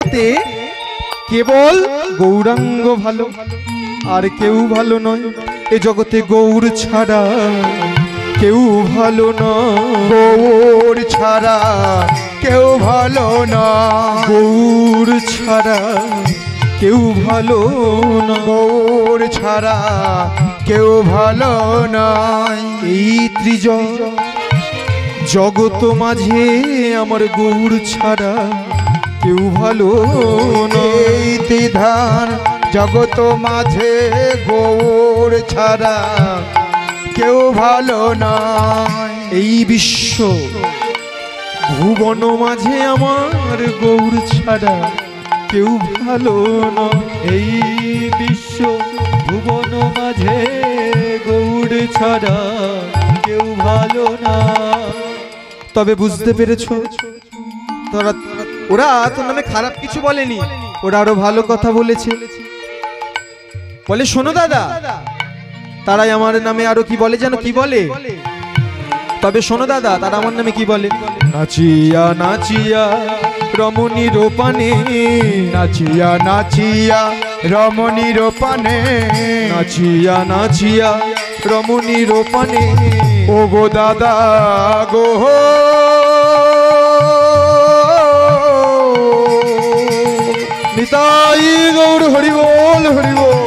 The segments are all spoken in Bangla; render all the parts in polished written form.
জগতে কেবল গৌরাঙ্গ ভালো, আর কেউ ভালো নয়। এ জগতে গৌর ছাড়া কেউ ভালো নয়, গৌর ছাড়া কেউ ভালো না, গৌর ছাড়া কেউ ভালো নয়, গৌর ছাড়া কেউ ভালো নয়। এই জগত মাঝে আমার গৌর ছাড়া কেউ ভালো নয়। এই ত্রিধান জগত মাঝে গৌর ছাড়া কেউ ভালো নয়। এই বিশ্ব ভুবন মাঝে আমার গৌর ছাড়া কেউ ভালো নয়। এই বিশ্ব ভুবন মাঝে গৌর ছাড়া কেউ ভালো না। তবে বুঝতে পেরেছো, ওরা তোর নামে খারাপ কিছু বলেনি, ওরা আরো ভালো কথা বলেছে। বলে শোনো দাদা, তারাই আমার নামে আরো কি বলে, যেন কি বলে। তবে শোনো দাদা, তারা আমার নামে কি বলে, নাচিয়া নাচিয়া রমণীর পানে, নাচিয়া নাচিয়া রমণীর পানে, নাচিয়া নাচিয়া রমণীর পানে। ও গো দাদা গো, নিতাই গৌর হরি বল হরি বল।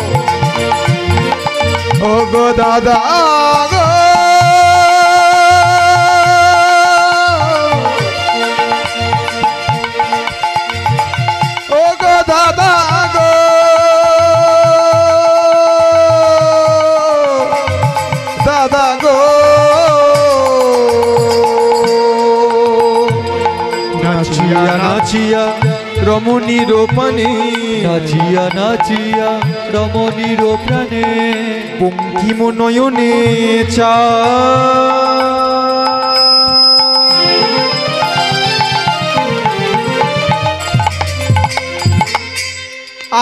ও গো দাদা গো, ও গো দাদা গো, দাদা গো। নাচিয়া নাচিয়া রমণীর পানে, নাচিয়া নাচিয়া রমণীর প্রাণে, বঙ্কিম নয়নে চা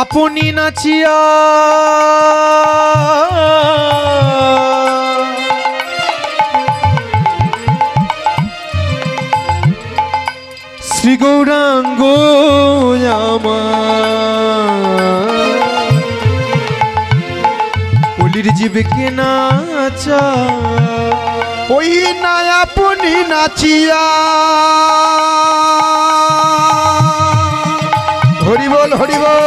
আপনি নাচিয়া শ্রী গৌরাঙ্গ কলির জীবকে নাচা, ওই না আপনি নাচিয়া, হরি বল হরি বল।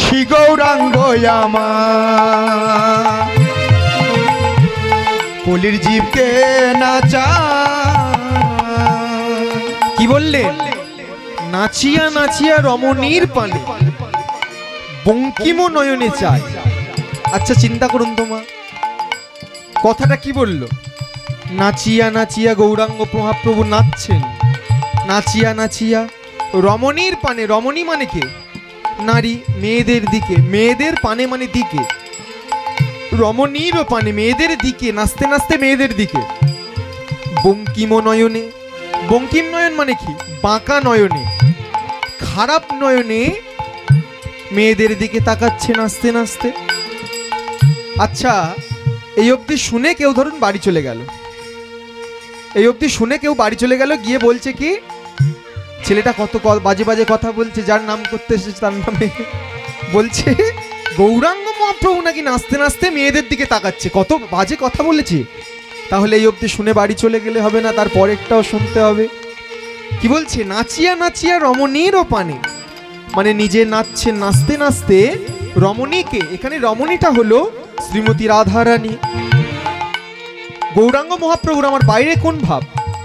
শ্রী গৌরাঙ্গ আমার কলির জীবকে নাচা। কি বললেন, নাচিয়া নাচিয়া রমণীর পানে, বঙ্কিম নয়নে চায়। আচ্ছা চিন্তা করুন তোমা, কথাটা কি বললো, নাচিয়া নাচিয়া গৌরাঙ্গ মহাপ্রভু নাচছেন, নাচিয়া নাচিয়া রমণীর পানে। রমণী মানে কে, নারী, মেয়েদের দিকে, মেয়েদের পানে মানে দিকে, রমণীর পানে মেয়েদের দিকে, নাচতে নাচতে মেয়েদের দিকে। বঙ্কিম নয়নে, বঙ্কিম নয়ন মানে কি, বাঁকা নয়নে, খারাপ নয়নে মেয়েদের দিকে তাকাচ্ছে নাচতে নাচতে। আচ্ছা এই অবধি শুনে কেউ ধরুন বাড়ি চলে গেল, এই অবধি শুনে কেউ বাড়ি চলে গেল, গিয়ে বলছে কি ছেলেটা কত বাজে বাজে কথা বলছে, যার নাম করতে এসেছে তার নামে বলছে গৌরাঙ্গ মহাপ্রভু নাকি নাচতে নাচতে মেয়েদের দিকে তাকাচ্ছে, কত বাজে কথা বলেছে। তাহলে এই অবধি শুনে বাড়ি চলে গেলে হবে না, তার পরেরটাও শুনতে হবে। কি বলছে, নাচিয়া নাচিয়া রমণীর পানে, মানে নিজে নাচছেন নাচতে নাচতে রমণীকে। এখানে রমণীটা হলো শ্রীমতী রাধারানী। গৌরাঙ্গ মহাপ্রভুর আমার বাইরে কোন ভাব,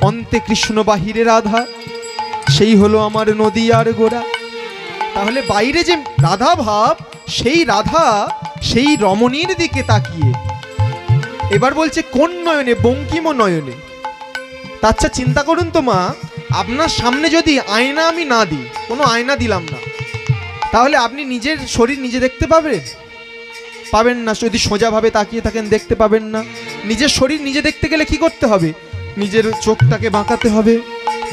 অন্তে কৃষ্ণ বাহিরে রাধা, সেই হলো আমার নদী আর গোড়া। তাহলে বাইরে যে রাধা ভাব, সেই রাধা সেই রমণীর দিকে তাকিয়ে এবার বলছে কোন নয়নে, বঙ্কিম নয়নে। আচ্ছা চিন্তা করুন তো মা, আপনার সামনে যদি আয়না আমি না দিই, কোনো আয়না দিলাম না, তাহলে আপনি নিজের শরীর নিজে দেখতে পাবেন? পাবেন না। যদি সোজাভাবে তাকিয়ে থাকেন দেখতে পাবেন না। নিজের শরীর নিজে দেখতে গেলে কি করতে হবে, নিজের চোখটাকে বাঁকাতে হবে,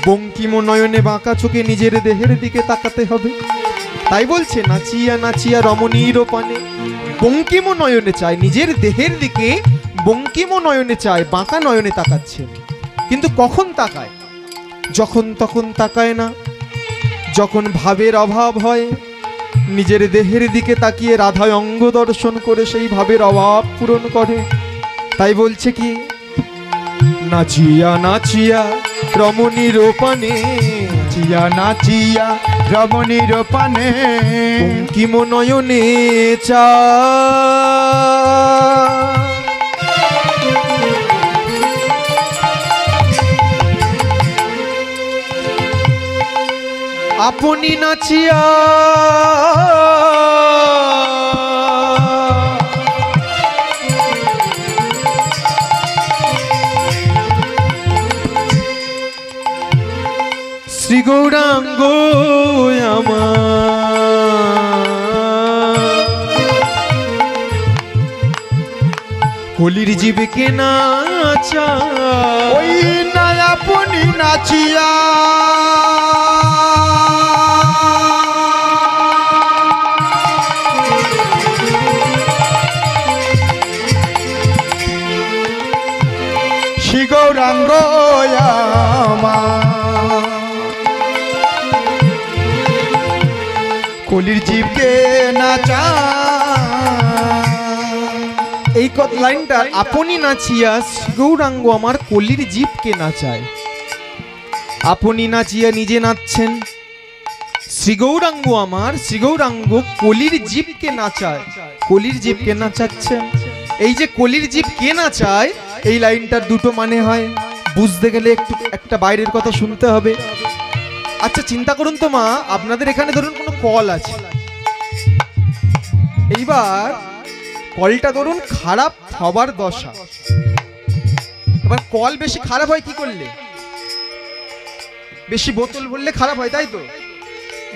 বঙ্কিম নয়নে বাঁকা চোখে নিজের দেহের দিকে তাকাতে হবে। তাই বলছে নাচিয়া নাচিয়া রমণীর পানে, বঙ্কিম নয়নে চায়, নিজের দেহের দিকে বঙ্কিম নয়নে চায়, বাঁকা নয়নে তাকাচ্ছে। কিন্তু কখন তাকায়, যখন তখন তাকায় না, যখন ভাবের অভাব হয় নিজের দেহের দিকে তাকিয়ে রাধায় অঙ্গ দর্শন করে সেই ভাবের অভাব পূরণ করে। তাই বলছে কি, নাচিয়া নাচিয়া রমণীর পানে, নাচিয়া নাচিয়া রমণীর পানে, বঙ্কিম নয়নে চা আপনি নাচিয়া শ্রী গৌরাঙ্গ আমার কলির জীবকে নাচা, ওই না আপনি নাচিয়া শ্রী গৌরাঙ্গ আমার কলির জীবকে নাচা। এই লাইনটা আপনি নাচিয়া গৌরাঙ্গ আমার কলির জীবকে নাচায়। আপনি নাচিয়া নিজে নাচছেন, শ্রী গৌরাঙ্গ আমার শ্রী গৌরাঙ্গ কলির জীবকে নাচায়, কলির জীবকে নাচাচ্ছেন। এই যে কলির জীব কে নাচায়, এই লাইনটার দুটো মানে হয়, বুঝতে গেলে একটু একটা বাইরের কথা শুনতে হবে। আচ্ছা চিন্তা করুন তো মা, আপনাদের এখানে ধরুন কোনো কল আছে, এইবার কলটা ধরুন খারাপ হবার দশা। এবার কল বেশি খারাপ হয় কি করলে? বেশি বোতল ভরলে খারাপ হয়, তাই তো?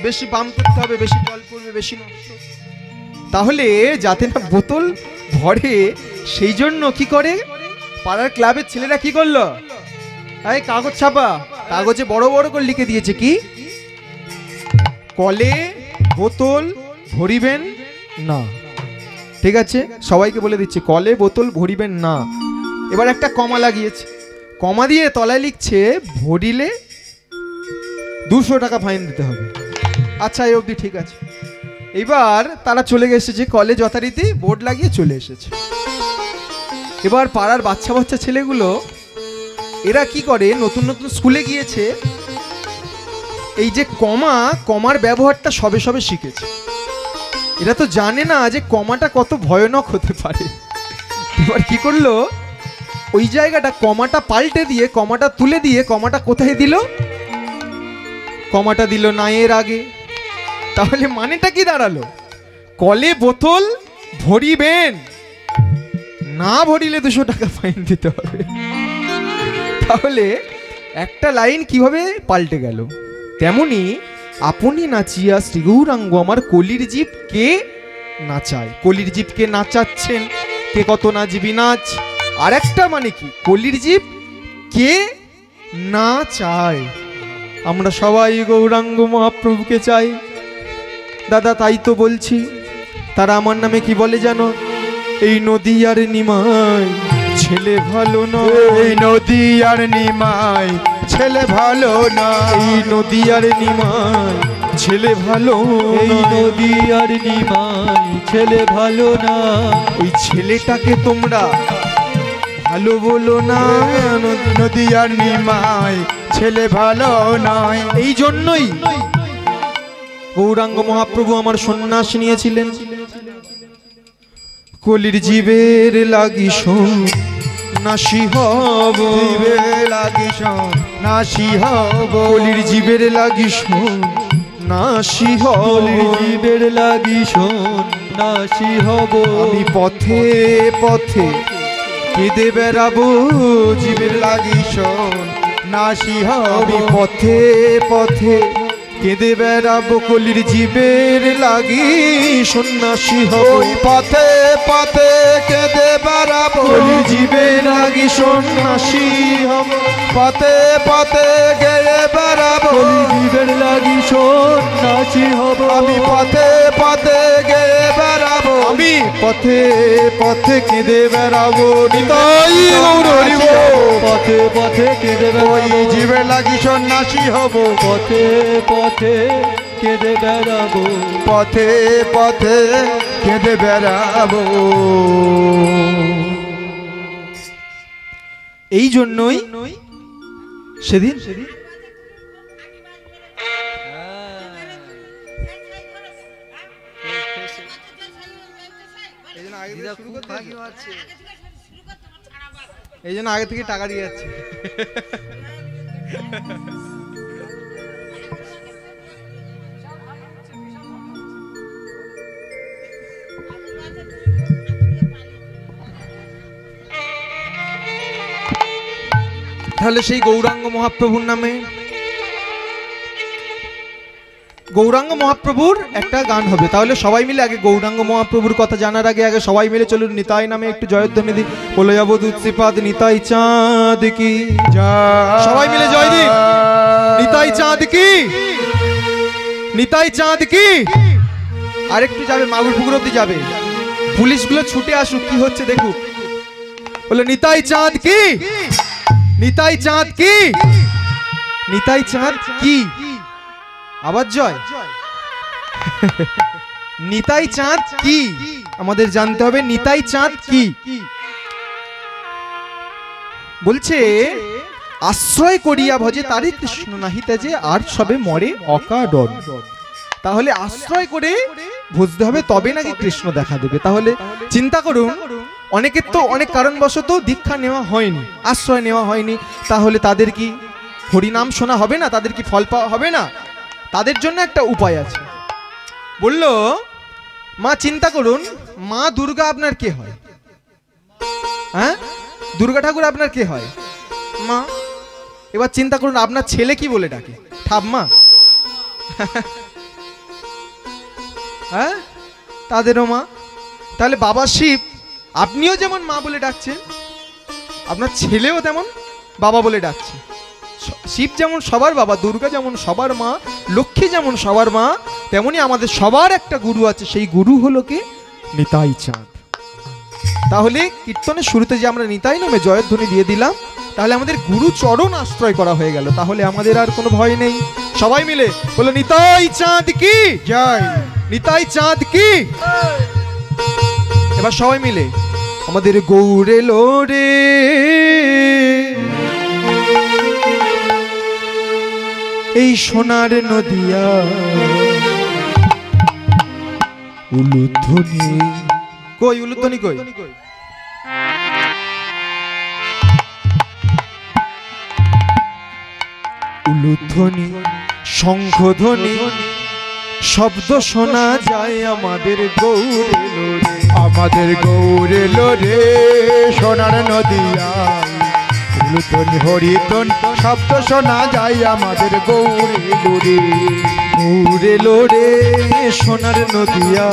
বেশি পাম করতে হবে, বেশি জল পড়বে, বেশি নষ্ট। তাহলে যাতে না বোতল ভরে সেই জন্য কি করে পাড়ার ক্লাবের ছেলেরা কি করলো, এই কাগজ ছাপা, কাগজে বড় বড় করে লিখে দিয়েছে কি, কলে বোতল ভরিবেন না। ঠিক আছে, সবাইকে বলে দিচ্ছে কলে বোতল ভরিবেন না। এবার একটা কমা লাগিয়েছে, কমা দিয়ে তলায় লিখছে ভরিলে 200 টাকা ফাইন দিতে হবে। আচ্ছা এই অবধি ঠিক আছে। এবার তারা চলে গেছে, যে কলে যথারীতি বোর্ড লাগিয়ে চলে এসেছে। এবার পাড়ার বাচ্চা বাচ্চা ছেলেগুলো এরা কি করে, নতুন নতুন স্কুলে গিয়েছে, এই যে কমার ব্যবহারটা সবে সবে শিখেছে। এরা তো জানে না যে কমাটা কত ভয়ানক হতে পারে। এবার কি করলো, ওই জায়গাটা কমাটা পাল্টে দিয়ে, কমাটা তুলে দিয়ে, কমাটা কোথায় দিল, কমাটা দিল না এর আগে। তাহলে মানেটা কি দাঁড়ালো, কলে বোতল ভরিবেন না, ভরিলে 200 টাকা ফাইন দিতে হবে। তাহলে একটা লাইন কিভাবে পাল্টে গেল। তেমনি আপনি নাচিয়া শ্রী গৌরাঙ্গ আমার কলির জীব কে নাচায়, কলির জীবকে নাচাচ্ছেন, কে কত নাচবি নাচ। আর একটা মানে কি, কলির জীব কে না চায়। আমরা সবাই গৌরাঙ্গ মহাপ্রভুকে চাই দাদা, তাই তো বলছি। তারা আমার নামে কি বলে জানো, এই নদী আর নিমাই ছেলে ভালো না, এই নদী আর নিমাই ছেলে ভালো না, এই নদী আর নিমাই ছেলে ভালো, এই নদী আর নিমাই ছেলে ভালো না। ওই ছেলেটাকে তোমরা ভালো বলো না, নদী আর নিমাই ছেলে ভালো নয়। এই জন্যই গৌরাঙ্গ মহাপ্রভু আমার সন্ন্যাস নিয়েছিলেন। কলির জীবের লাগি নাসি হব, জীবের লাগি নাসি হব, কলির জীবের লাগি নাসি হব, জীবের লাগি নাসি হব। আমি পথে পথে কেঁদে বেড়াবো, জীবের লাগি নাসি হব, আমি পথে পথে কেঁদে বেড়াবো, কলির জীবের লাগি সন্ন্যাসী হব। ওই পথে পথে কেঁদে বেড়াবো, কলির জীবের লাগি সন্ন্যাসী হব, পথে পথে গেড়ে বেড়াবো, কলির জীবের লাগি সন্ন্যাসী হব। আমি পথে পথে গেড়ে বেড়াবো, আমি পথে পথে কেঁদে বেড়াবো নিতাই গৌর হরি বল। পথে পথে কেঁদে ওই বেড়াবো জীবে লাগি সন্ন্যাসী হব পথে পথে কেঁদে বেড়াবো পথে পথে কেঁদে বেড়াবো এই জন্যই সেদিন এই জন্য আগে থেকে টাকা দিয়ে যাচ্ছে। তাহলে সেই গৌরাঙ্গ মহাপ্রভুর নামে গৌরাঙ্গ মহাপ্রভুর একটা গান হবে। তাহলে সবাই মিলে আগে গৌরাঙ্গ মহাপ্রভুর কথা জানার আগে সবাই মিলে চলুন নিতাই নামে একটু জয়ধ্বনি দিই। বলে যাবো দুৎসিপাদ নিতাই চাঁদ কি, সবাই মিলে জয় দিন। নিতাই চাঁদ কি, নিতাই চাঁদ কি। আরেকটু যাবে, মাগুর পুকুর অব্দি যাবে, পুলিশগুলো ছুটে আসুক, কি হচ্ছে দেখুক। বলে নিতাই চাঁদ কি, নিতাই চাঁদ কি, নিতাই চাঁদ কি। আবার জয়। নিতাই চাঁদ কি আমাদের জানতে হবে, নিতাই চাঁদ কি বলছে। আশ্রয় করিয়া ভজে তারে কৃষ্ণ নাহি তেজে, আর সবে মরে অকারণ। তাহলে আশ্রয় করে বুঝতে হবে, তবে নাকি কৃষ্ণ দেখা দেবে। তাহলে চিন্তা করুন, অনেকের তো অনেক কারণবশত দীক্ষা নেওয়া হয়নি, আশ্রয় নেওয়া হয়নি। তাহলে তাদের কি হরিনাম শোনা হবে না? তাদের কি ফল পাওয়া হবে না? তাদের জন্য একটা উপায় আছে। বলল মা, চিন্তা করুন, মা দুর্গা আপনার কে হয়? হ্যাঁ, দুর্গা ঠাকুর আপনার কে হয়? মা। এবার চিন্তা করুন, আপনার ছেলে কি বলে ডাকে? ঠাম্মা। হ্যাঁ, তাদেরও মা। তাহলে বাবা শিব আপনিও যেমন মা বলে ডাকছেন, আপনার ছেলেও তেমন বাবা বলে ডাকছে। শিব যেমন সবার বাবা, দুর্গা যেমন সবার মা, লক্ষ্মী যেমন সবার মা, তেমনি আমাদের সবার একটা গুরু আছে। সেই গুরু হলো কে? নিতাই চাঁদ। তাহলে কীর্তনের শুরুতে যে আমরা নিতাই নামে জয়ধ্বনি দিয়ে দিলাম, তাহলে আমাদের গুরু চরণ আশ্রয় করা হয়ে গেল। তাহলে আমাদের আর কোনো ভয় নেই। সবাই মিলে বলো নিতাই চাঁদ কি জয়, নিতাই চাঁদ কি। এবার সবাই মিলে আমাদের গৌরে লোরে এই সোনার নদিয়া উলুধ্বনি। কই উলুধ্বনি কই? উলুধ্বনি শঙ্খধ্বনি শব্দ শোনা যায় আমাদের গৌরে লোরে, আমাদের গৌরে লোরে সোনার নদিয়া উলুধ্বনি হরিতন শব্দ শোনা যায় আমাদের গৌরে লোরে। গৌরে লোরে সোনার নদিয়া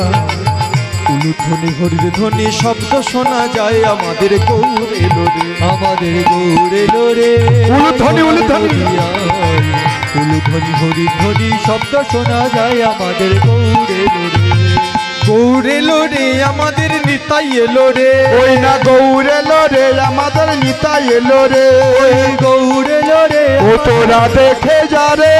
উলুধ্বনি হরির ধ্বনি শব্দ শোনা যায় আমাদের গৌরে লোরে, আমাদের গৌরে লোরে উলুধ্বনি উলুধ্বনি উলুধ্বনি হরি ধ্বনি শব্দ শোনা যায় আমাদের গৌরে লোরে। গৌরে লোরে আমাদের নিতাই এলো রে, ওই না গৌরে লোরে আমাদের নিতাই এলো রে, ওই গৌরে লোরে ও তোরা দেখে যা রে।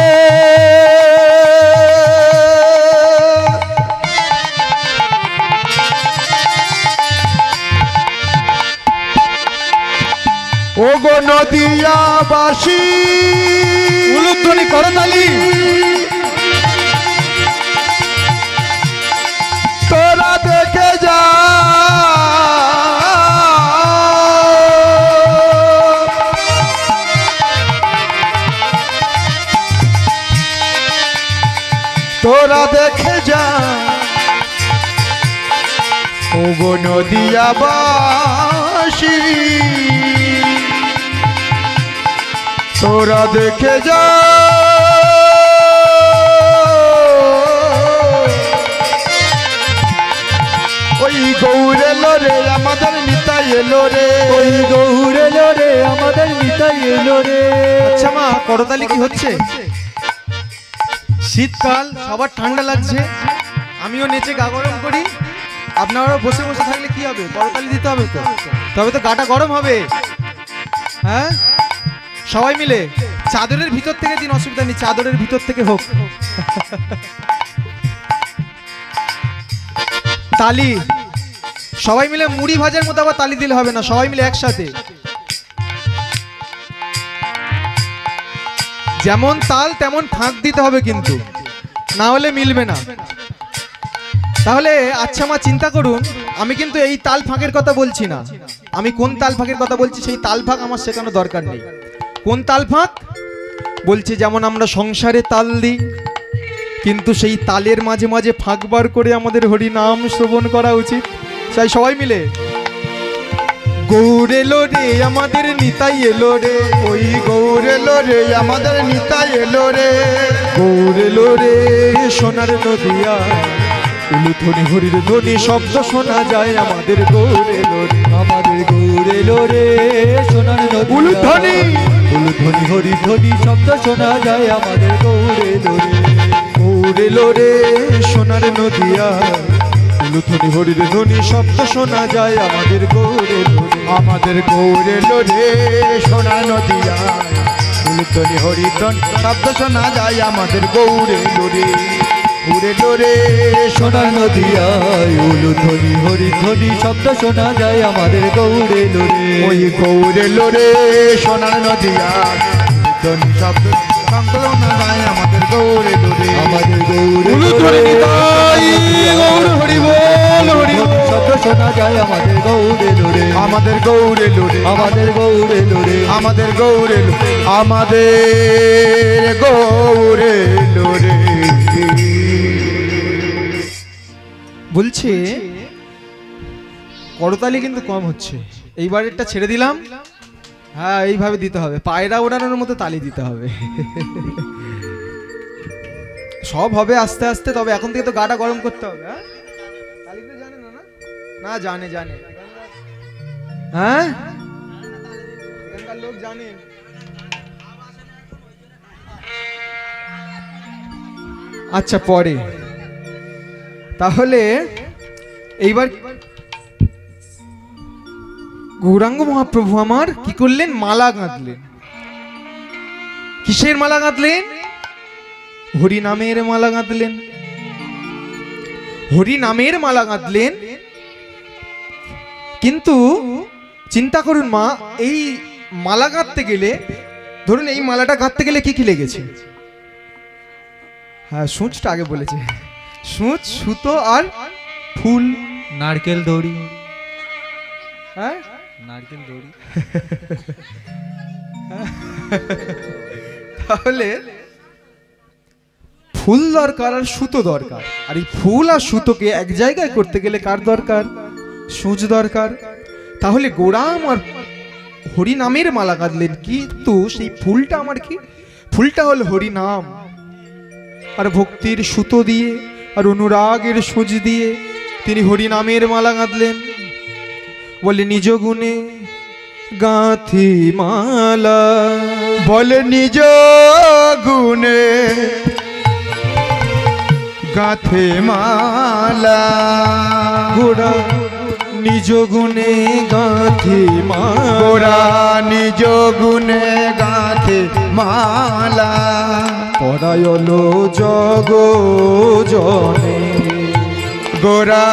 ও গো নদিয়াবাসী উলুধ্বনি করতালি। তোরা দেখে যা তোরা দেখে যা ও গো নদিয়াবাসী তোরা দেখে যা। ওই গৌরে লোরে আমাদের নিতাই এলো রে, ওই গৌরে লোরে আমাদের নিতাই এলো রে। আচ্ছা মা, করতালি কি হচ্ছে? শীতকাল, সবার ঠান্ডা লাগছে, আমিও নেচে গা গরম করি। আপনারা বসে বসে থাকলে কি হবে? করতালি দিতে হবে তো, তবে তো গাটা গরম হবে। হ্যাঁ, সবাই মিলে চাদরের ভিতর থেকে দিন, অসুবিধা নেই, চাদরের ভিতর থেকে হোক। তালি সবাই মিলে, মুড়ি ভাজার মতো আবার তালি দিলে হবে না, সবাই মিলে একসাথে। যেমন তাল তেমন ফাঁক দিতে হবে কিন্তু, না হলে মিলবে না। তাহলে আচ্ছা মা চিন্তা করুন, আমি কিন্তু এই তাল ফাঁকের কথা বলছি না, আমি কোন তাল ফাঁকের কথা বলছি সেই তাল ফাঁক আমার শেখানো দরকার নেই। কোন তাল ফাঁক বলছি? যেমন আমরা সংসারে তাল দিই, কিন্তু সেই তালের মাঝে মাঝে ফাঁক বার করে আমাদের হরি নাম শ্রবণ করা উচিত। তাই সবাই মিলে গৌর এলো রে আমাদের নিতাই এলো রে, ওই গৌর এলো রে আমাদের নিতাই এলো রে, গৌর এলো রে সোনার নদিয়া, উলুধ্বনি হরির ধ্বনি শব্দ শোনা যায় আমাদের গৌর এলো রে, আমাদের গৌর এলো রে সোনার নদী, উলুধ্বনি উলুধ্বনি হরি ধ্বনি শব্দ শোনা যায় আমাদের গৌর এলো রে, গৌর এলো রে সোনার নদিয়া, উলুধ্বনি হরির ধ্বনি শব্দ শোনা যায় আমাদের গৌর এলো রে, আমাদের গৌর এলো রে সোনা নদিয়া, উলুধ্বনি হরিধ্বন শব্দ শোনা যায় আমাদের গৌর এলো রে, গৌর এলো রে সোনার নদিয়ায় উলুধ্বনি হরি ধ্বনি শব্দ শোনা যায় আমাদের গৌর এলো রে, ওই গৌর এলো রে সোনার নদিয়া, উলুধ্বনি শব্দ শোনা যায় আমাদের গৌর এলো রে, আমাদের গৌর উলুধ্বনি নিতাই গৌর হরি বল, হরি বল। শব্দ শোনা যায় আমাদের গৌর এলো রে, আমাদের গৌর এলো রে, আমাদের গৌর এলো রে, আমাদের গৌর এলো, আমাদের গৌর এলো রে। বলছে করতালি কিন্তু কম হচ্ছে, এইবারেরটা ছেড়ে দিলাম। হ্যাঁ, এইভাবে দিতে হবে, পায়রা ওড়ানোর মতো তালি দিতে হবে। সব হবে আস্তে আস্তে, তবে এখন থেকে তো গাটা গরম করতে হবে। হ্যাঁ, তালি তো জানে না? না জানে, জানে। হ্যাঁ, এখানকার লোক জানে। আচ্ছা, পরে তাহলে এইবার গৌরাঙ্গ মহাপ্রভু আমার কি করলেন? মালা গাঁথলেন। কিসের মালা গাঁথলেন? হরি নামের মালা গাঁথলেন। হরি নামের মালা গাঁথলেন। কিন্তু চিন্তা করুন মা, এই মালা গাঁথতে গেলে, ধরুন এই মালাটা গাঁথতে গেলে কি কি লেগেছে? হ্যাঁ, সূচটা আগে বলেছে, সূচ, সুতো আর ফুল, নারকেল দড়ি, হ্যাঁ নারকেল দড়ি। তাহলে ফুল দরকার আর সুতো দরকার, আর এই ফুল আর সুতোকে এক জায়গায় করতে গেলে কার দরকার? সূচ দরকার। তাহলে গোরাম আর হরি নামের মালা গাঁথলেন, কিন্তু সেই ফুলটা আমার কি? ফুলটা হলো হরি নাম, আর ভক্তির সুতো দিয়ে আর অনুরাগের সূচ দিয়ে তিনি হরি নামের মালা গাঁথলেন। বলে নিজ গুণে গাঁথি মালা, বলে নিজ গুণে গাথে মালা, গোরা নিজ গুণে গাঁথি মালা, গোরা নিজ গুণে গাথে মালা, পরায়ল জগ জনে, গোরা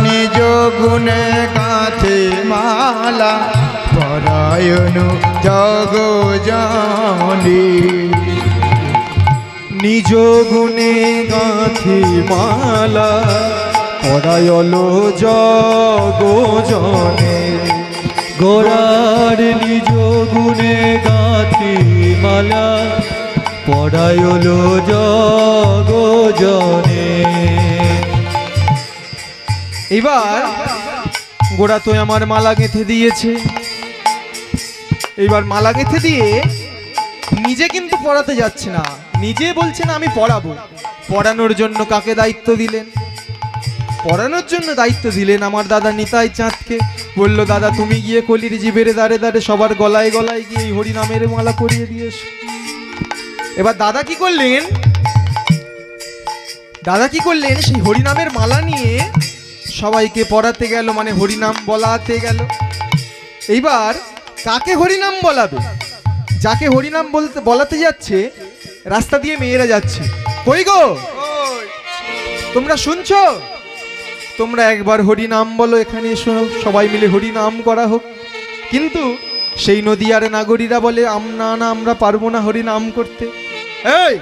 নিজ গুণে গাথে মালা, পরায়ণ জগ জানি, নিজ গুণে গাঁথি মালা, পরায়ল জগ জনে, গোরার নিজ গুণে গাঁথি মালা, পড়ায়ল জগ জনে। এবার গোরা তো আমার মালা গেঁথে দিয়েছে, এইবার মালা গেঁথে দিয়ে নিজে কিন্তু পড়াতে যাচ্ছে না, নিজে বলছে না আমি পড়াবো। পড়ানোর জন্য কাকে দায়িত্ব দিলেন? পড়ানোর জন্য দায়িত্ব দিলেন আমার দাদা নিতাই চাঁদকে। বলল, দাদা তুমি গিয়ে কলির জীবের দাঁড়ে দাঁড়ে সবার গলায় গলায় গিয়ে এই হরি নামের মালা পরিয়ে দিয়েছো। এবার দাদা কি করলেন? দাদা কি করলেন? সেই হরি নামের মালা নিয়ে সবাইকে পড়াতে গেল, মানে হরিনাম বলাতে গেল। এইবার কাকে হরিনাম বলাবে? যাকে হরিনাম বলাতে যাচ্ছে রাস্তা দিয়ে মেয়েরা যাচ্ছে। কই গো, তোমরা শুনছো? তোমরা একবার হরিনাম বলো, এখানে শোনো, সবাই মিলে হরিনাম করা হোক। কিন্তু সেই নদীয়ার নাগরীরা বলে না না, আমরা পারবো না হরিনাম করতে। এই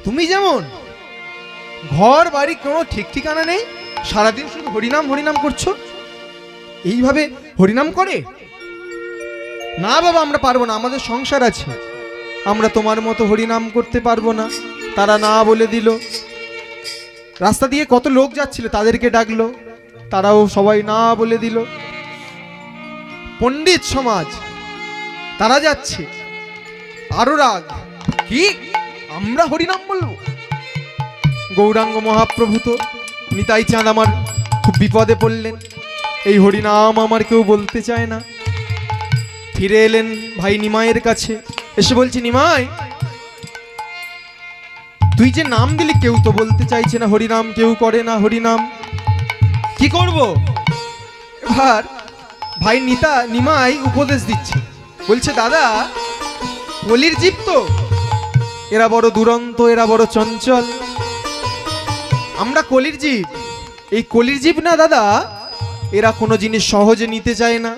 তুমি যেমন ঘর বাড়ি কোনো ঠিক ঠিকানা নেই, সারাদিন শুধু হরিনাম হরিনাম করছো, এইভাবে হরিনাম করে? না বাবা, আমরা পারবো না, আমাদের সংসার আছে, আমরা তোমার মতো হরিনাম করতে পারবো না। তারা না বলে দিল। রাস্তা দিয়ে কত লোক যাচ্ছিল, তাদেরকে ডাকলো, তারাও সবাই না বলে দিল। পণ্ডিত সমাজ তারা যাচ্ছে, আরো রাগ, কি আমরা হরিনাম বলবো? গৌরাঙ্গ মহাপ্রভু তো নিতাই চাঁদ আমার খুব বিপদে পড়লেন, এই হরিনাম আমার কেউ বলতে চায় না। ফিরে এলেন ভাই নিমাইয়ের কাছে, এসে বলছি, নিমাই তুই যে নাম দিলি কেউ তো বলতে চাইছে না হরিনাম, কেউ করে না হরিনাম, কি করব? এবার ভাই নিমাই উপদেশ দিচ্ছে, বলছে দাদা কলির জীব তো, এরা বড় দুরন্ত, এরা বড় চঞ্চল, আমরা কলির জীব। এই কলির জীব না দাদা, এরা কোনো জিনিস সহজে নিতে চায় না।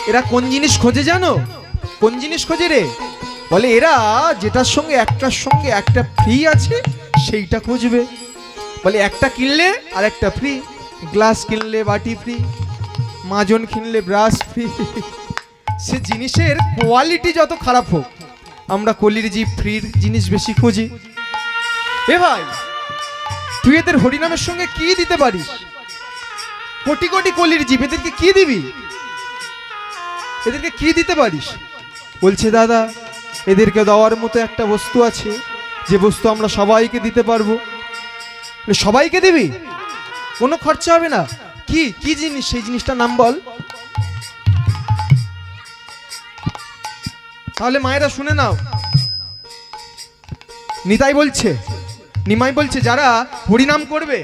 এরা কোন জিনিস খোঁজে জানো? কোন জিনিস খোঁজে রে? বলে এরা যেটার সঙ্গে একটা ফ্রি আছে সেইটা খুঁজবে। বলে একটা কিনলে আর একটা ফ্রি, গ্লাস কিনলে বাটি ফ্রি, মাজন কিনলে ব্রাশ ফ্রি। সে জিনিসের কোয়ালিটি যত খারাপ হোক, আমরা কলির জীব ফ্রির জিনিস বেশি খুঁজি। এ ভাই, তুই এদের হরিনামের সঙ্গে কি দিতে পারিস? কোটি কোটি কলির জীব, এদেরকে কি দিবি? এদেরকে কি দিতে পারিস? বলছে দাদা এদেরকে দেওয়ার মতো একটা বস্তু আছে, যে বস্তু আমরা সবাইকে দিতে পারবো। সবাইকে দিবি, কোনো খরচা হবে না। কি কি জিনিস? সেই জিনিসটার নাম বল। তাহলে মায়েরা শুনে নাও, নিতাই বলছে, নিমাই বলছে, যারা হরিনাম করবে,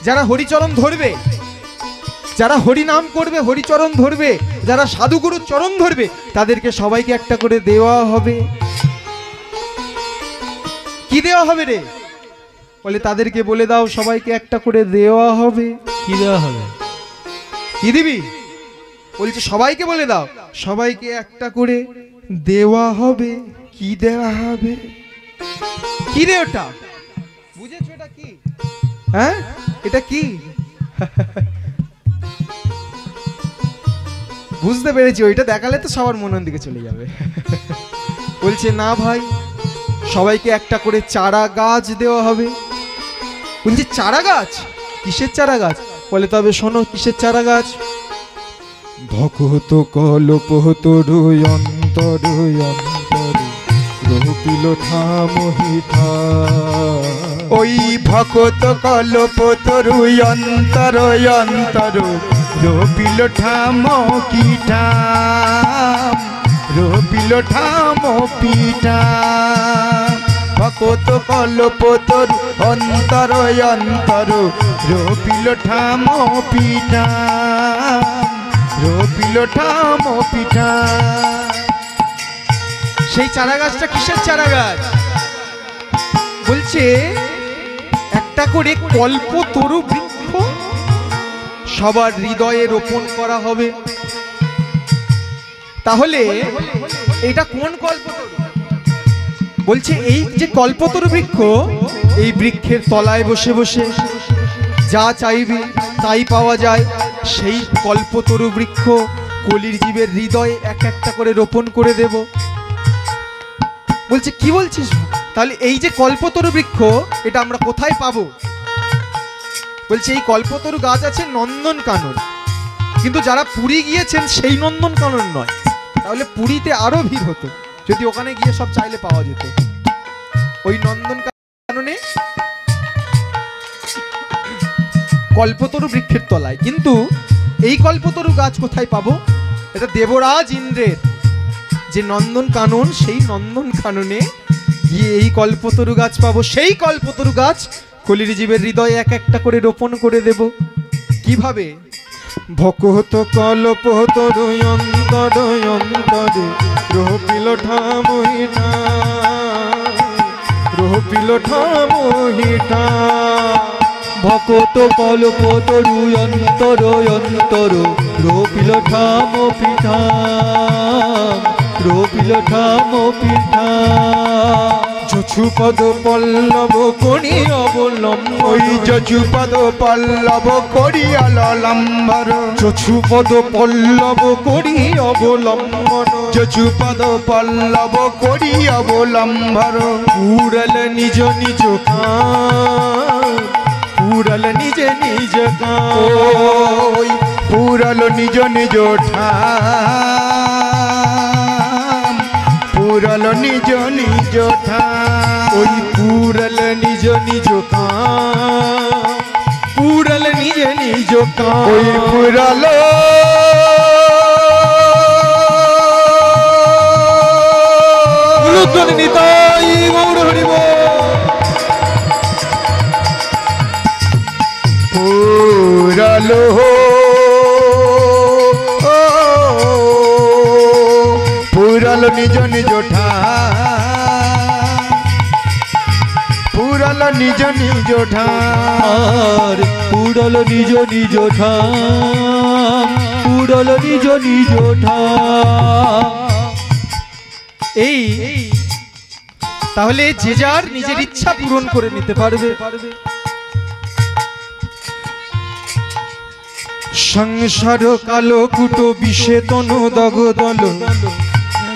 যারা হরিচরণ ধরবে, যারা হরিনাম করবে, হরিচরণ ধরবে, যারা সাধুগুরুর চরণ ধরবে, তাদেরকে সবাইকে একটা করে দেওয়া হবে। কি দেওয়া হবে রে? বলে তাদেরকে বলে দাও সবাইকে একটা করে দেওয়া হবে। কি দেওয়া হবে? কি দিবি? বলছে সবাইকে বলে দাও সবাইকে একটা করে দেওয়া হবে। কি দেওয়া হবে? কি রে ওটা? বুঝেছো এটা কি? হ্যাঁ, এটা কি? বুঝতে পেরেছি, ওইটা দেখালে তো সবার মনের দিকে চলে যাবে। বলছে না ভাই, সবাইকে একটা করে চারা গাছ দেওয়া হবে। বলছে চারা গাছ? কিসের চারা গাছ? বলে তবে শোনো কিসের চারা গাছ। ভকত কল্প তরু অন্তর অন্তর রূপিল থামহিথা। ওই ভকত কল্প তরু অন্তর অন্তর রূপিল ঠাম কিঠা, রূপিল ঠাম পিঠা। ভকত কল্প তরু অন্তর অন্তর রূপিল ঠাম পিঠা, রূপিল ঠাম পিঠা। সেই চারা গাছটা কিসের চারা গাছ? বলছে একটা করে কল্পতরু বৃক্ষ সবার হৃদয়ে রোপণ করা হবে। তাহলে এটা কোন কল্পতরু? বলছে এই যে কল্পতরু বৃক্ষ, এই বৃক্ষের তলায় বসে বসে যা চাইবে তাই পাওয়া যায়। সেই কল্পতরু বৃক্ষ কলির জীবের হৃদয়ে এক একটা করে রোপণ করে দেব। বলছে কি বলছিস? তাহলে এই যে কল্পতরু বৃক্ষ, এটা আমরা কোথায় পাবো? বলছে এই কল্পতরু গাছ আছে নন্দন কানন, কিন্তু যারা পুরী গিয়েছেন সেই নন্দন কানন নয়। তাহলে পুরীতে আরো ভিড় হতো যদি ওখানে গিয়ে সব চাইলে পাওয়া যেত। ওই নন্দন কাননে কল্পতরু বৃক্ষের তলায়। কিন্তু এই কল্পতরু গাছ কোথায় পাবো? এটা দেবরাজ ইন্দ্রের যে নন্দন কানন, সেই নন্দন কাননে গিয়ে এই কল্পতরু গাছ পাবো। সেই কল্পতরু গাছ কলির জীবের হৃদয় এক একটা করে রোপণ করে দেব। কিভাবে? ভকত কল্প তরু অন্তর অন্তরে রোপিল ঠামহিটা, রোপিল ঠামহিটা। ভকত কল্প তরু অন্তর অন্তর রোপিল ঠাম পিঠা, রোপিল ঠাম পিঠা। চছুপদ পল্লব করি অবলম্বন, ওই যজুপদ পল্লব করিয়াল লম্বর, চছুপদ পল্লব করি অবলম্বন। যজুপদ পল্লব করি অবলম্বর। পুরল নিজ নিজ কাম, পুরল নিজ নিজ কাম। ওই পুরল নিজ নিজ ঠাম, পুরল নিজ নিজ ঠাম। ওই পুরল নিজ নিজ কাম, পুরল নিজ নিজ কাম। ওই পুরল উলুধ্বনি নিতাই গৌর হরি বল। পুরল পুরল নিজ নিজ ঠাম, পুরল নিজ নিজ ঠাম। আর পুরল নিজ নিজ ঠাম, পুরল নিজ নিজ ঠাম। এই তাহলে যে যার নিজের ইচ্ছা পূরণ করে নিতে পারবে। সংসার কালো কুটো বিষে তনু দগদল,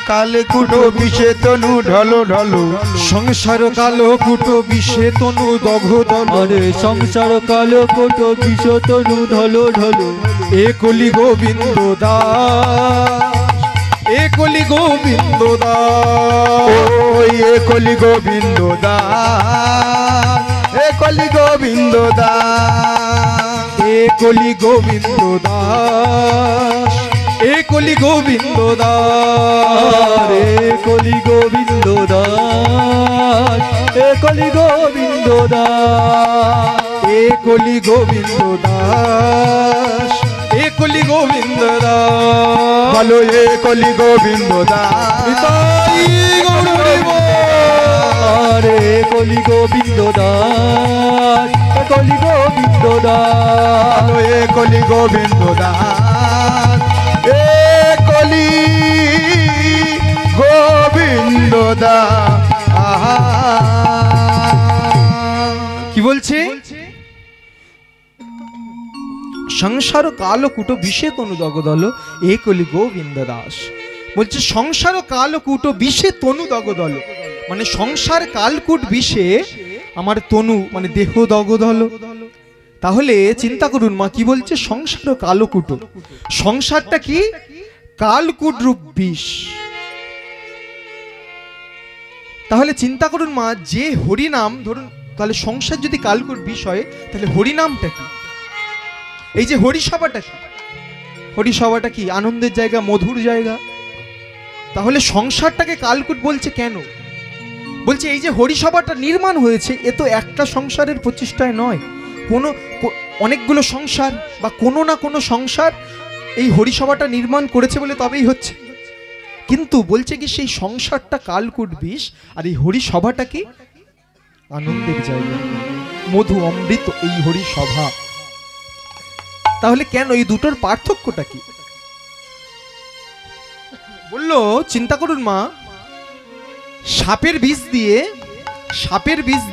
কালে কুটো বিষে তনু ঢলো ঢলো। সংসার কালো কুটো বিষে তনু দগদল। আরে সংসার কালো কোট বিষ তনু ঢলো ঢলো। এ কলি গোবিন্দ দাস, এ কলি গোবিন্দ দাস। ওই এ কলি গোবিন্দ দাস, এ কলি গোবিন্দ দাস। এ কলি গোবিন্দ দাস, এ কলি গোবিন্দ দাস। আরে কলি গোবিন্দ দাস, এ কলি গোবিন্দ দাস। এ কলি গোবিন্দ দাস, এ কলি গোবিন্দ দাস। বলো এ কলি গোবিন্দ দাস। নিতাই গৌর হরি বল। আরে কলি গোবিন্দ দাস, এ কলি গোবিন্দ দাস। বলো এ কলি গোবিন্দ দাস, এ কলি গোবিন্দ দাস। কি বলছে? সংসার কালো কুটো বিষে তনু দগদল, এ কলি গোবিন্দ দাস। বলছে সংসার কালো কুটো বিষে তনু দগদল, মানে সংসার কালকুট বিষে আমার তনু মানে দেহ দগদল। তাহলে চিন্তা করুন মা কি বলছে, সংসার কালো কুটো। সংসারটা কি? কালকুট রূপ বিষ। তাহলে চিন্তা করুন মা, যে হরিনাম ধরুন, তাহলে সংসার যদি কালকুট বিষ হয়, তাহলে হরিনামটা কি? এই যে হরিসভাটা কি? হরিসভাটা কি? আনন্দের জায়গা, মধুর জায়গা। তাহলে সংসারটাকে কালকুট বলছে কেন? বলছে এই যে হরিসভাটা নির্মাণ হয়েছে, এ তো একটা সংসারের প্রচেষ্টায় নয়, অনেকগুলো সংসার বা কোনো না কোনো সংসার এই হরিসভাটা নির্মাণ করেছে বলে তবেই হচ্ছে। কিন্তু বলছে কি সেই সংসারটা কালকুট বিষ, আর এই হরিসভাটা কি? আনন্দের জায়গা, মধু অমৃত এই হরিসভা। তাহলে কেন? এই দুটোর পার্থক্যটা কি? বললো চিন্তা করুন মা, সাপের বিষ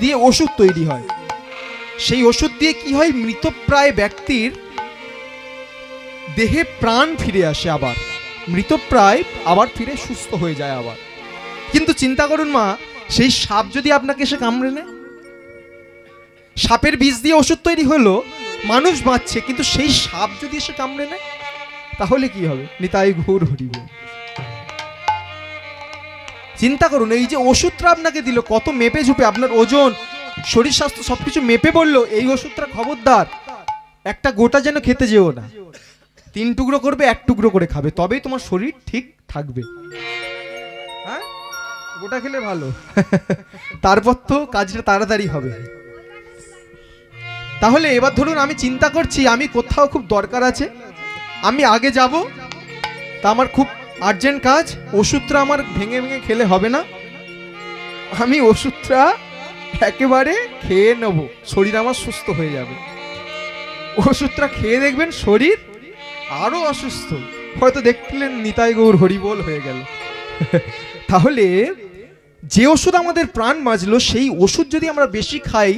দিয়ে ওষুধ তৈরি হয়। সেই ওষুধ দিয়ে কি হয়? মৃতপ্রায় ব্যক্তির দেহে প্রাণ ফিরে আসে, আবার মৃতপ্রায় আবার ফিরে সুস্থ হয়ে যায় আবার। কিন্তু চিন্তা করুন মা, সেই সাপ যদি আপনাকে এসে কামড়ে নেয়, সাপের বিষ দিয়ে ওষুধ তৈরি হলো, মানুষ বাঁচছে, কিন্তু সেই সাপ যদি এসে কামড়ে নেয় তাহলে কি হবে? নিতাই গৌর হরি বল। চিন্তা করুন, এই যে ওষুধটা আপনাকে দিল, কত মেপে ঝুপে আপনার ওজন, শরীর স্বাস্থ্য সবকিছু মেপে বললো এই ওষুধটা খবরদার একটা গোটা যেন খেতে যেও না, 3 টুকরো করবে, 1 টুকরো করে খাবে, তবেই তোমার শরীর ঠিক থাকবে। হ্যাঁ, গোটা খেলে ভালো। তারপর তো কাজটা তাড়াতাড়ি হবে। তাহলে এবার ধরুন আমি চিন্তা করছি আমি কোথাও খুব দরকার আছে, আমি আগে যাব, তা আমার খুব আর্জেন্ট কাজ, ওষুধটা আমার ভেঙে ভেঙে খেলে হবে না, আমি ওষুধটা একেবারে খেয়ে নেব, শরীর আমার সুস্থ হয়ে যাবে। ওষুধটা খেয়ে দেখবেন শরীর আরো অসুস্থ, হয়তো দেখলেন নিতাই গৌর হরিবোল হয়ে গেল। তাহলে যে ওষুধ আমাদের প্রাণ বাঁচলো সেই ওষুধ যদি আমরা বেশি খাই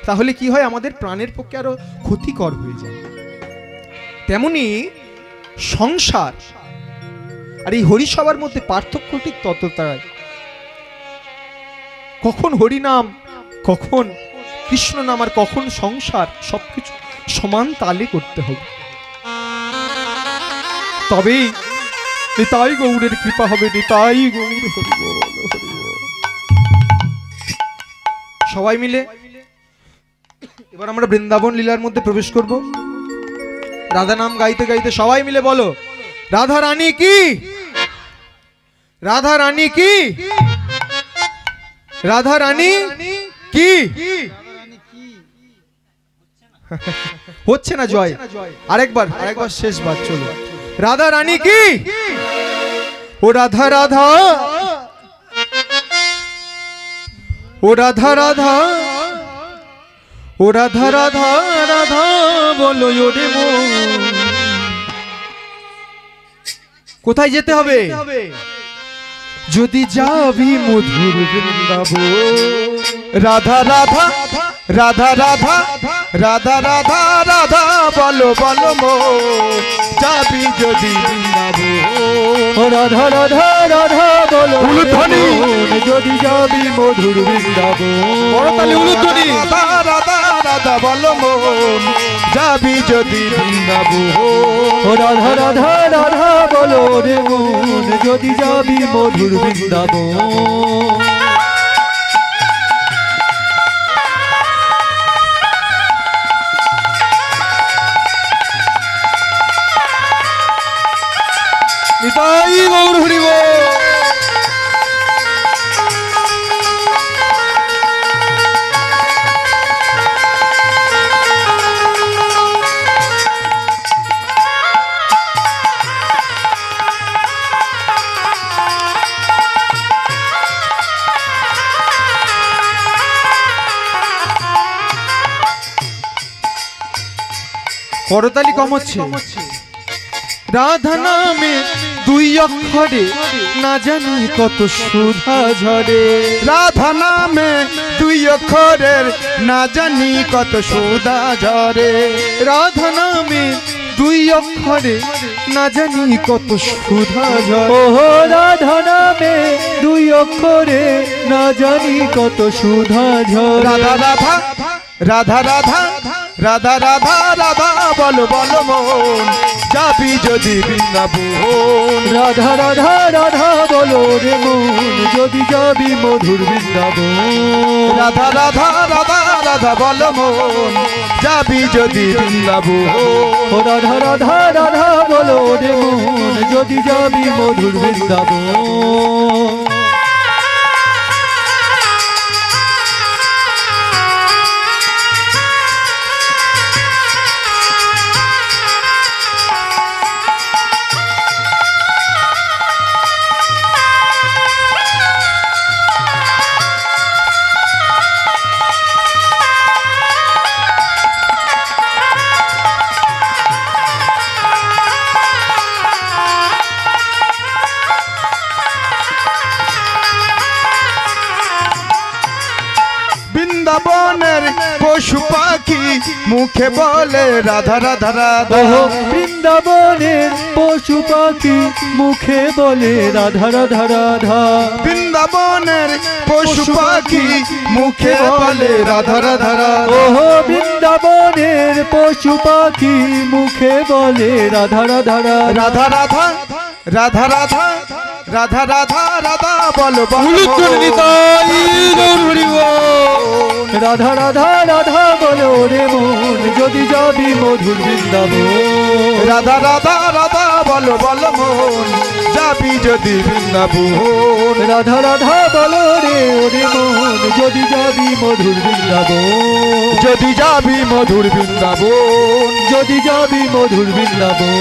তাহলে কি হয়, আমাদের প্রাণের পক্ষে আরো ক্ষতিকর হয়ে যায়। তেমনি সংসার আর এই হরিসভার মধ্যে পার্থক্য ঠিক ততটাই। কখন হরিনাম, কখন কৃষ্ণ নাম, আর কখন সংসার, সবকিছু সমান তালে করতে হবে, তবেই নিতাই গৌরের কৃপা হবে। নিতাই গৌর হরিবোল হরিবোল। সবাই মিলে এবার আমরা বৃন্দাবন লীলার মধ্যে প্রবেশ করব। রাধা নাম গাইতে গাইতে সবাই মিলে বলো, রাধা রানী কি, রাধা রানী কি, রাধা রানী কি। হচ্ছে না জয়, আরেকবার আরেকবার শেষবার, চলো। রাধা রানী কি, ও রাধা রাধা, ও রাধা রাধা, ও রাধা রাধা রাধা বলো ওরে মন। কোথায় যেতে হবে, যদি যাবি মধুর বৃন্দাবন। রাধা রাধা রাধা রাধা রাধা রাধা রাধা বলো বলো মো, যাবি যদি বৃন্দাবন। ও রাধা রাধা রাধা বলো উলুধ্বনি, যদি যাবি মধুর বৃন্দাবন। বড়তালি উলুধ্বনি। রাধা রাধা রাধা বলো মো, যাবি যদি বৃন্দাবন। ও রাধা রাধা রাধা বলো রে মন, যদি যাবি মধুর বৃন্দাবন। নিতাই গৌর হরিবোল। করতালি কম হচ্ছে। রাধা নামে দুই অক্ষরে না জানি কত সুধা ঝরে। রাধা নামে দুই অক্ষরের না জানি কত সুধা ঝরে। রাধা নামে দুই অক্ষরে না জানি কত সুধা ঝরে। ও রাধা নামে দুই অক্ষরে না জানি কত সুধা ঝরে। রাধা রাধা রাধা রাধা রাধা রাধা রাধা বলো বলো মন, যাবি যদি বৃন্দাবন। রাধা রাধা রাধা বলো রে মন, যদি যাবি মধুর বৃন্দাবন। রাধা রাধা রাধা রাধা বলো মন, যাবি যদি বৃন্দাবন। ও রাধা রাধা রাধা বলো রে মন, যদি যাবি মধুর বৃন্দাবন। বৃন্দাবনের পশু পাখি মুখে বলে রাধা রাধা রাধা। বৃন্দাবনের পশু পাখি মুখে বলে রাধা রাধা রাধা। বৃন্দাবনের পশু পাখি মুখে বলে রাধা রাধা রাধা। ওহো বৃন্দাবনের পশু পাখি মুখে বলে রাধা রাধা রাধা। রাধা রাধা রাধা রাধা রাধা রাধা রাধা বলো বলো। রাধা রাধা রাধা বলো রে মন, যদি যাবি মধুর বৃন্দাবন। রাধা রাধা রাধা বলো বলো মন, যাবি যদি বৃন্দাবন। রাধা রাধা বলো রে ওরে মন যদি যাবি মধুর বৃন্দাবন, যদি যাবি মধুর বৃন্দাবন, যদি যাবি মধুর বৃন্দাবন,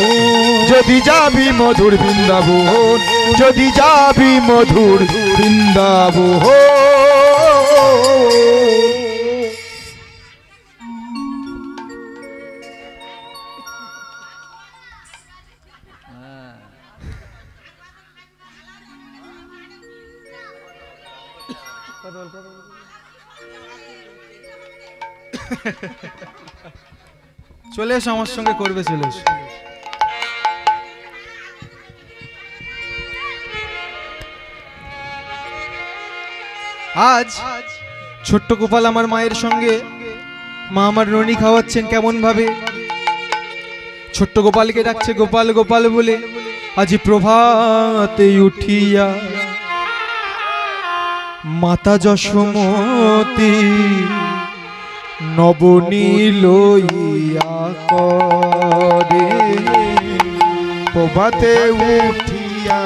যদি যাবি মধুর বৃন্দাবন, যদি যাবি মধুর বৃন্দাবন। চলে এসো আমার সঙ্গে করবে, চলে এসো। আজ ছোট্ট গোপাল আমার মায়ের সঙ্গে, মা আমার ননি খাওয়াচ্ছেন কেমন ভাবে। ছোট্ট গোপালকে ডাকছে গোপাল গোপাল বলে। আজ প্রভাতে উঠিয়া মাতা যশোমতী নবনীল লইয়া করে। প্রভাতে উঠিয়া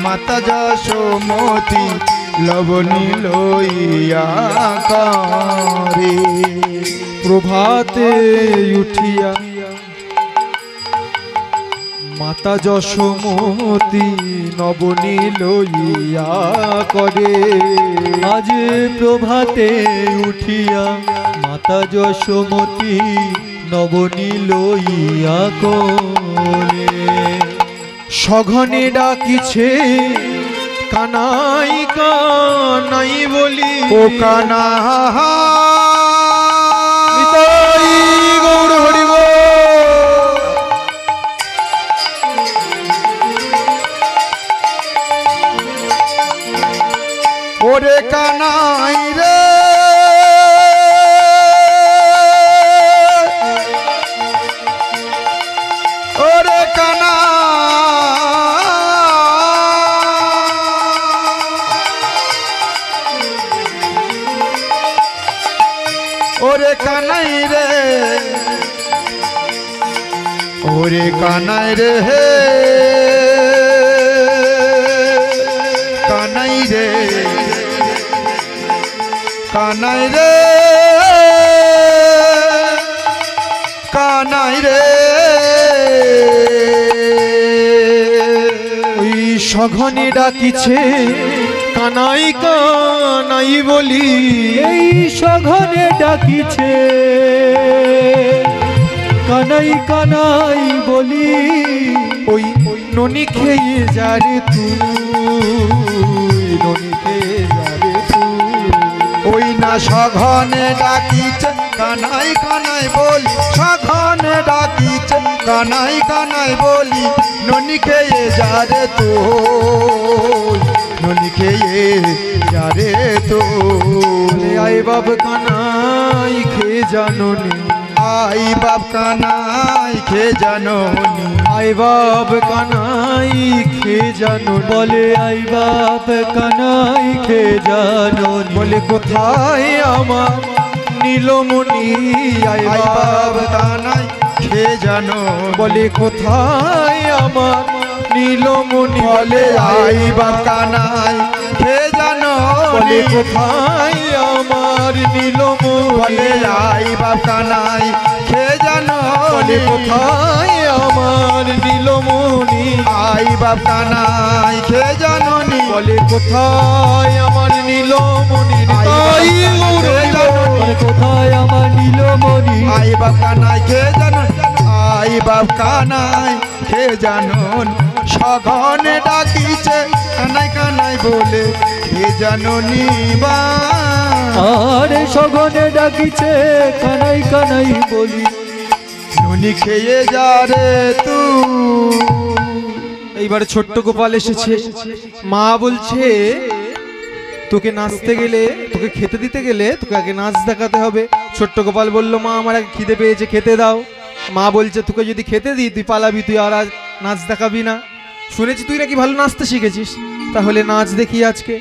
মাতা যশোমতী লবণী লইয়া করে। প্রভাতে উঠিয়া মাতা যশোমতী নবনী লইয়া করে। আজ প্রভাতে উঠিয়া মাতা যশোমতী নবনী লইয়া করে। সঘনে ডাকিছে কানাই কানাই বলি। ও কানা নিতাই গৌর হরি বল। ওরে কানাই রে, ওরে কানা, ওরে কানাই রে, ওরে কানাই রে, কানাই রে, কানাই রে, কানাই রে। ওই সঘনে ডাকিছে কানাই কানাই বলি। এই সঘনে ডাকিছে কানাই কানাই বলি। ওই ননি খেয়ে যারে তুই, ননি খেয়ে যারে তুই। ওই না সঘনে ডাকিছে কানাই কানাই বলি, সঘনে ডাকিছে কানাই কানাই বলি। ননি খেয়ে যারে তো, ননি খেয়ে যারে তো। আই বাব কানাই খেয়ে জাননি, আই বাপ কানাই খেয়ে জাননি, আই বাব কানাই খেয়ে জানো। বলে আই বাপ কানাই খেয়ে জাননি। বলে কোথায় আমার নীলমণি। আই আই বাব বাপ কানাই খেয়ে জানো। বলে কোথায় আমার নীলমণি। বলে আই বাপ কানাই খেয়ে জানো। বলে কোথায় আমার নীলমণি। বলে আই বাপ কানাই খেয়ে জানো। বলে কোথায় আমার নীলমণি। আই বাপ কানাই খেয়ে জাননি। বলে কোথায় আমার নীলমণি। আই বাপ খেয়ে জানো। বলে কোথায় আমার নীলমণি। আই বাপ কানাই খেয়ে জানো। আই বাপ কানাই খেয়ে জানুন। সঘনে ডাকিছে কানাই কানাই বলে খেয়ে জাননি বা। আরে সঘনে ডাকিছে কানাই কানাই বলি। নুনি খেয়ে যা রে তুই। এইবারে ছোট্ট গোপাল এসেছে। মা বলছে তোকে নাচতে গেলে, তোকে খেতে দিতে গেলে তোকে আগে নাচ দেখাতে হবে। ছোট্ট গোপাল বলল মা আমার আগে খিদে পেয়েছে, খেতে দাও। মা বলছে তোকে যদি খেতে দিই তুই পালাবি, তুই আর আজ নাচ দেখাবি না। শুনেছি তুই নাকি ভালো নাচতে শিখেছিস, তাহলে নাচ দেখি আজকে।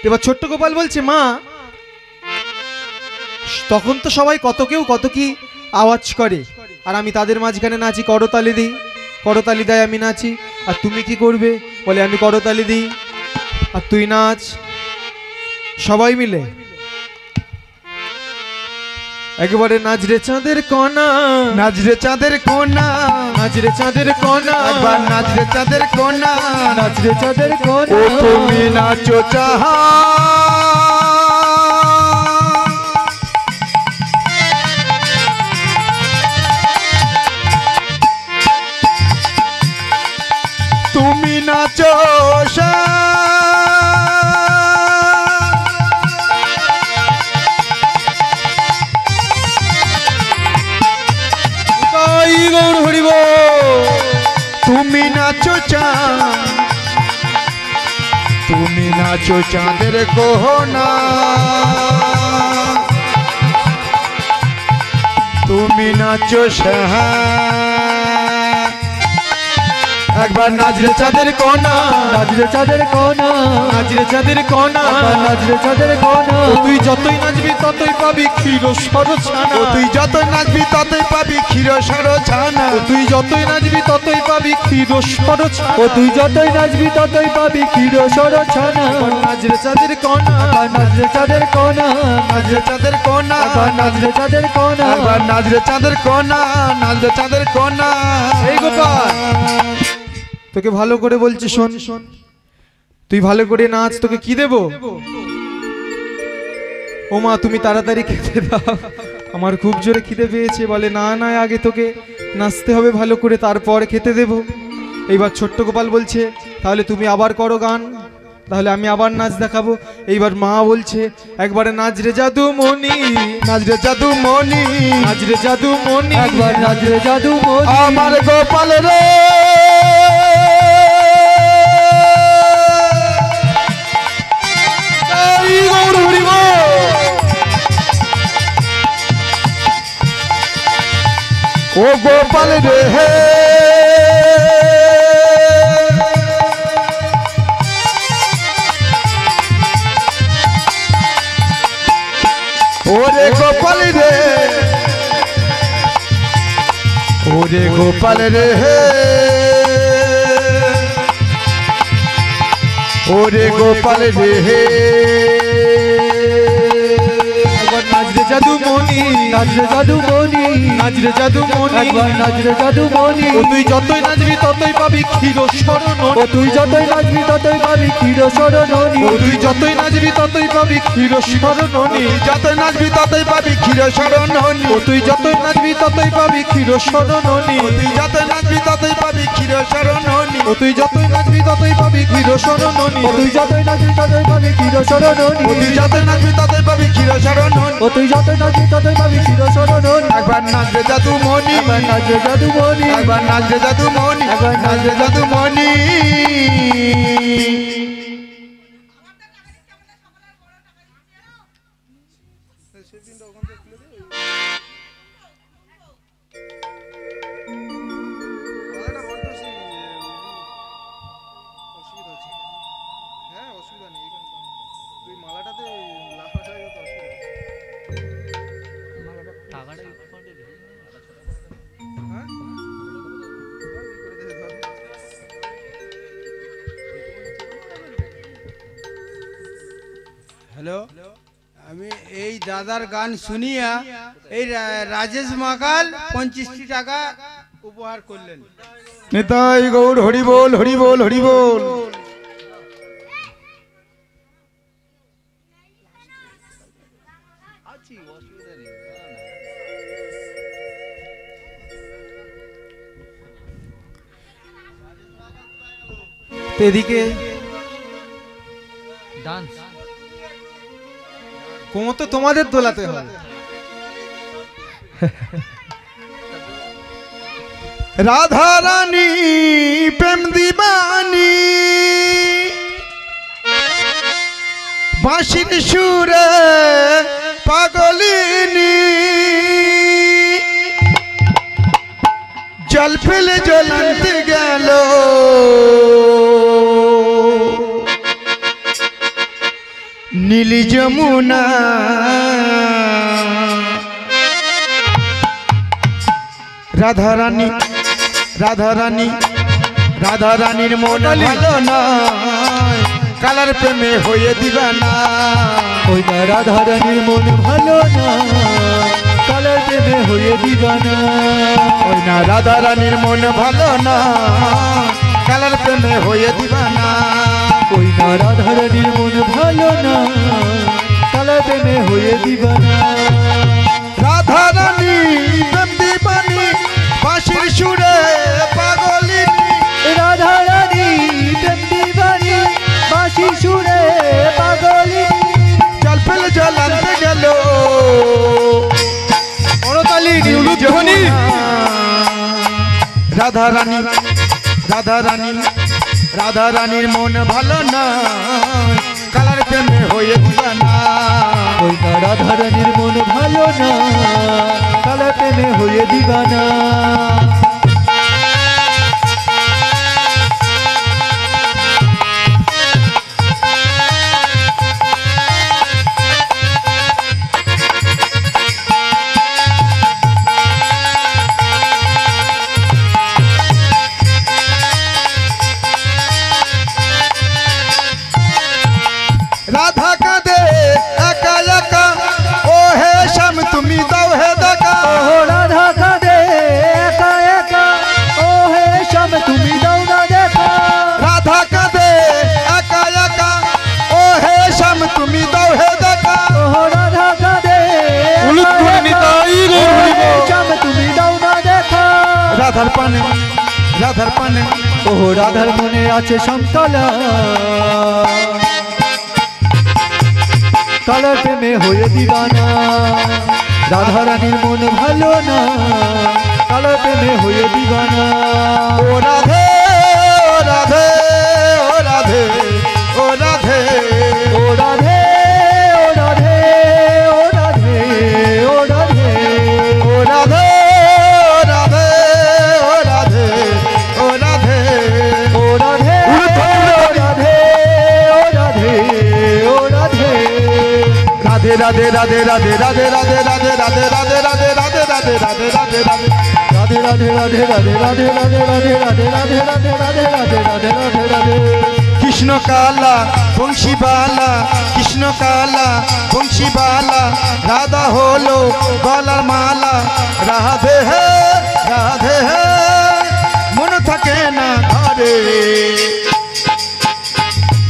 এবার ছোট্ট গোপাল বলছে মা তখন তো সবাই কত কেউ কত কি আওয়াজ করে, আর আমি তাদের মাঝখানে নাচি, করতালি দিই, করতালি দেয় আমি নাচি। আর তুমি কি করবে? বলে আমি করতালি দিই আর তুই নাচ। সবাই মিলে একবারে নাচরে চাঁদের কোনা, নাচরে চাঁদের কোনা, নাচরে চাঁদের কোনা, একবার নাচরে চাঁদের কোনা, নাচরে চাঁদের কোনা। ও তুমি নাচো চাহা তুমি নাচো গৌর হরিব। তুমি নাচো চাঁদ, তুমি নাচো চাঁদের কোনা, তুমি নাচো সাহা। একবার নাচরে চাঁদের কোনা, নাচরে চাঁদের কোনা, নাচরে চাঁদের কোনা, নাচরে চাঁদের কোনা। তুই যতই নাচবি ততই পাবি ক্ষীর সর ছানা, ও তুই যতই নাচবি ততই পাবি ক্ষীর সর ছানা, তুই যতই নাচবি ততই পাবি ক্ষীর সর ছানা, ও তুই যতই নাচবি ততই পাবি ক্ষীর সর ছানা। নাচরে চাঁদের কোনা, নাচরে চাঁদের কোনা, নাচরে চাঁদের কোনা, নাচরে চাঁদের কোনা। একবার নাচরে চাঁদের কোনা, নাচরে চাঁদের কোনা। এই গোপাল, তোকে ভালো করে বলছি শোন, তুই ভালো করে নাচ, তোকে কি দেব? ও মা তুমি তাড়াতাড়ি খেতে দাও, আমার খুব জোরে খিদে পেয়েছে। বলে না না, আগে তোকে নাচতে হবে ভালো করে, তারপর খেতে দেব। এইবার ছোট্ট গোপাল বলছে তাহলে তুমি আবার করো গান, তাহলে আমি আবার নাচ দেখাবো। এইবার মা বলছে একবারে নাচরে জাদু মনি, নাচরে জাদু মনি, নাচরে জাদু মনি, একবার নাচরে জাদু মনি। আমার গোপাল রে গৌর হরি বল। ও গোপাল রে হে, ওরে গোপাল রে, ওরে গোপাল রে হে, ওরে গোপাল রে হে। একবার নাচরে জাদু মনি, নাচরে জাদু মনি, নাচরে জাদু মনি, একবার নাচরে জাদু মনি। ও তুই যতই নাচবি ততই পাবি ক্ষীর শরণ, ও তুই যতই নাচবি ততই পাবি ক্ষীর সরণি। ও তুই যতই নাচবি ততই পাবি ক্ষীর শরণনি, যতই নাচবি ততই পাবি ক্ষীর শরণনি, ও তুই যতই নাচবি ততই পাবি ক্ষীর শরণনি, তুই যতই নাচবি ততই পাবি ক্ষীর শরণনি, ও তুই যতই নাচবি ততই পাবি ক্ষীর শরণনি, ও তুই যতই নাচবি ততই পাবি ক্ষীর সরণি। তুই যতই নাচবি ততই পাবি ক্ষীর শরণনি। ও তুই যতই নাচবি ততই পাবি ক্ষীর সরণি। একবার নাচরে জাদু মনি, একবার নাচরে জাদু মনি, একবার নাচরে জাদু মনি, একবার নাচরে জাদু মনি। হ্যালো, আমি এই দাদার গান শুনিয়া এই রাজেশ মাকাল 25টি টাকা উপহার করলেন। নিতাই গৌর হরি বল, হরি বল, হরি বল। এদিকে ডান্স কোমর তো তোমাদের দোলাতে হবে। রাধা রানী প্রেম দিবানী, বাঁশির সুরে পাগলিনী, জল ফেলে জ্বলতে গেল নীলি যমুনা। রাধা রানী, রাধা রানী, রাধা রানীর মন ভালো নয়, কালার প্রেমে হয়ে দিবা না। ওই না রাধারানীর মন ভালো না, কালার প্রেমে হয়ে দিবানা। ওই না রাধা রানীর মন ভালো না, কালার প্রেমে হয়ে দিবানা। ওই না রাধারানীর মন ভালো না, কালার প্রেমে হয়ে দিবানা। রাধা রানী প্রেম দিবানি, বাঁশির সুরে পাগলিনী। রাধারানী প্রেম দিবানি, বাঁশি সুরে পাগলিনী। জল পেলে জল আনতে গেল করতালি উলুধ্বনি। রাধা রানী, রাধা রানী, রাধা রানীর মন ভালো না, কালার প্রেমে হয়ে দিবানা। ওই না রাধারানীর মন ভালো না, কালার প্রেমে হয়ে দিবানা। রাধা কাঁদে একা একা, ও হে শ্যাম তুমি দাও হে দেখা। ও রাধা কাঁদে একা একা, ও হে শ্যাম তুমি দাও না দেখা। রাধা কাঁদে একা একা, ও হে শ্যাম তুমি দাও হে দেখা। ও রাধা কাঁদে উলুধ্বনি তাই রে হরিব। শ্যাম তুমি দাও না দেখা। রাধার পানে, রাধার পানে, ও রাধার মনে আছে সমতলা, কালার প্রেমে হয়ে দিবানা। রাধারানীর মন ভালো না, কালার প্রেমে হয়ে দিবানা। ও রাধে, ও রাধে, ও রাধে, ও রাধে, ও রাধে, ও রাধে, ও রাধে, ও রাধে, ও রাধে, ও রাধে, ও রাধে, ও রাধে, ও রাধে, ও রাধে, ও রাধে, ও রাধে। রাধে রাধে রাধে রাধে রাধে রাধে রাধে রাধে রাধে রাধে রাধে রাধে রাধে রাধে রাধে। রাধে রাধে রাধে রাধে রাধে রাধে রাধে রাধে রাধে রাধে রাধে রাধে রাধে রাধে রাধে। কৃষ্ণ কালা বংশীবালা, কৃষ্ণ কালা বংশীবালা, রাধা হলো গলার মালা। রাধে হে, রাধে হে, মন থাকে না ঘরে,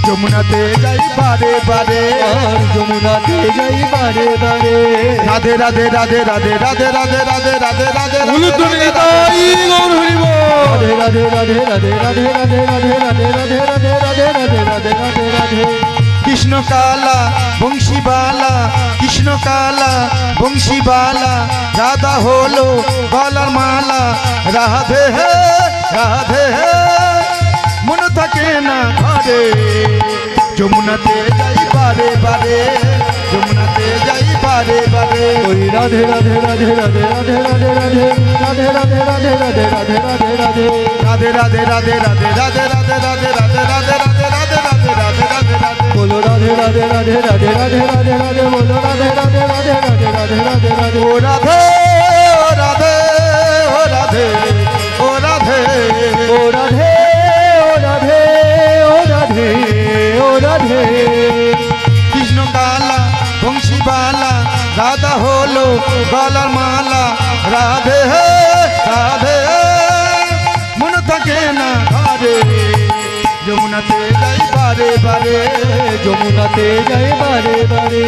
যমুনাতে যাই বারে বারে। আর যমুনাতে যাই বারে বারে। রাধে রাধে রাধে রাধে রাধে রাধে রাধে রাধে রাধে উলুধ্বনি তাই গৌর হরিব। রাধে রাধে রাধে রাধে রাধে রাধে রাধে রাধে রাধে রাধে রাধে রাধে রাধে রাধে রাধে। কৃষ্ণ কালা বংশীবালা, কৃষ্ণ কালা বংশীবালা, রাধা হলো গলার মালা। রাধে হে, রাধে হে, মন থাকে না ঘরে, যমুনাতে যাই বারে বারে, যমুনাতে যাই বারে বারে। ওই রাধে রাধে রাধে রাধে রাধে রাধে রাধে রাধে রাধে রাধে রাধে রাধে রাধে রাধে। রাধে রাধে রাধে রাধে রাধে রাধে রাধে রাধে রাধে রাধে রাধে রাধে রাধে রাধে রাধে। বলো রাধে রাধে রাধে রাধে রাধে রাধে রাধে, বলো রাধে রাধে রাধে রাধে রাধে রাধে রাধে। ও রাধে, ও রাধে, ও রাধে, ও রাধে, ও রাধে, ও রাধে, ও রাধে, ও রাধে। কৃষ্ণ কালা বংশীবালা, রাধা হলো গলার মালা। রাধে হে, রাধে হে, মন থাকে না ঘরে, যমুনাতে যাই বারে বারে, যমুনাতে যাই বারে বারে।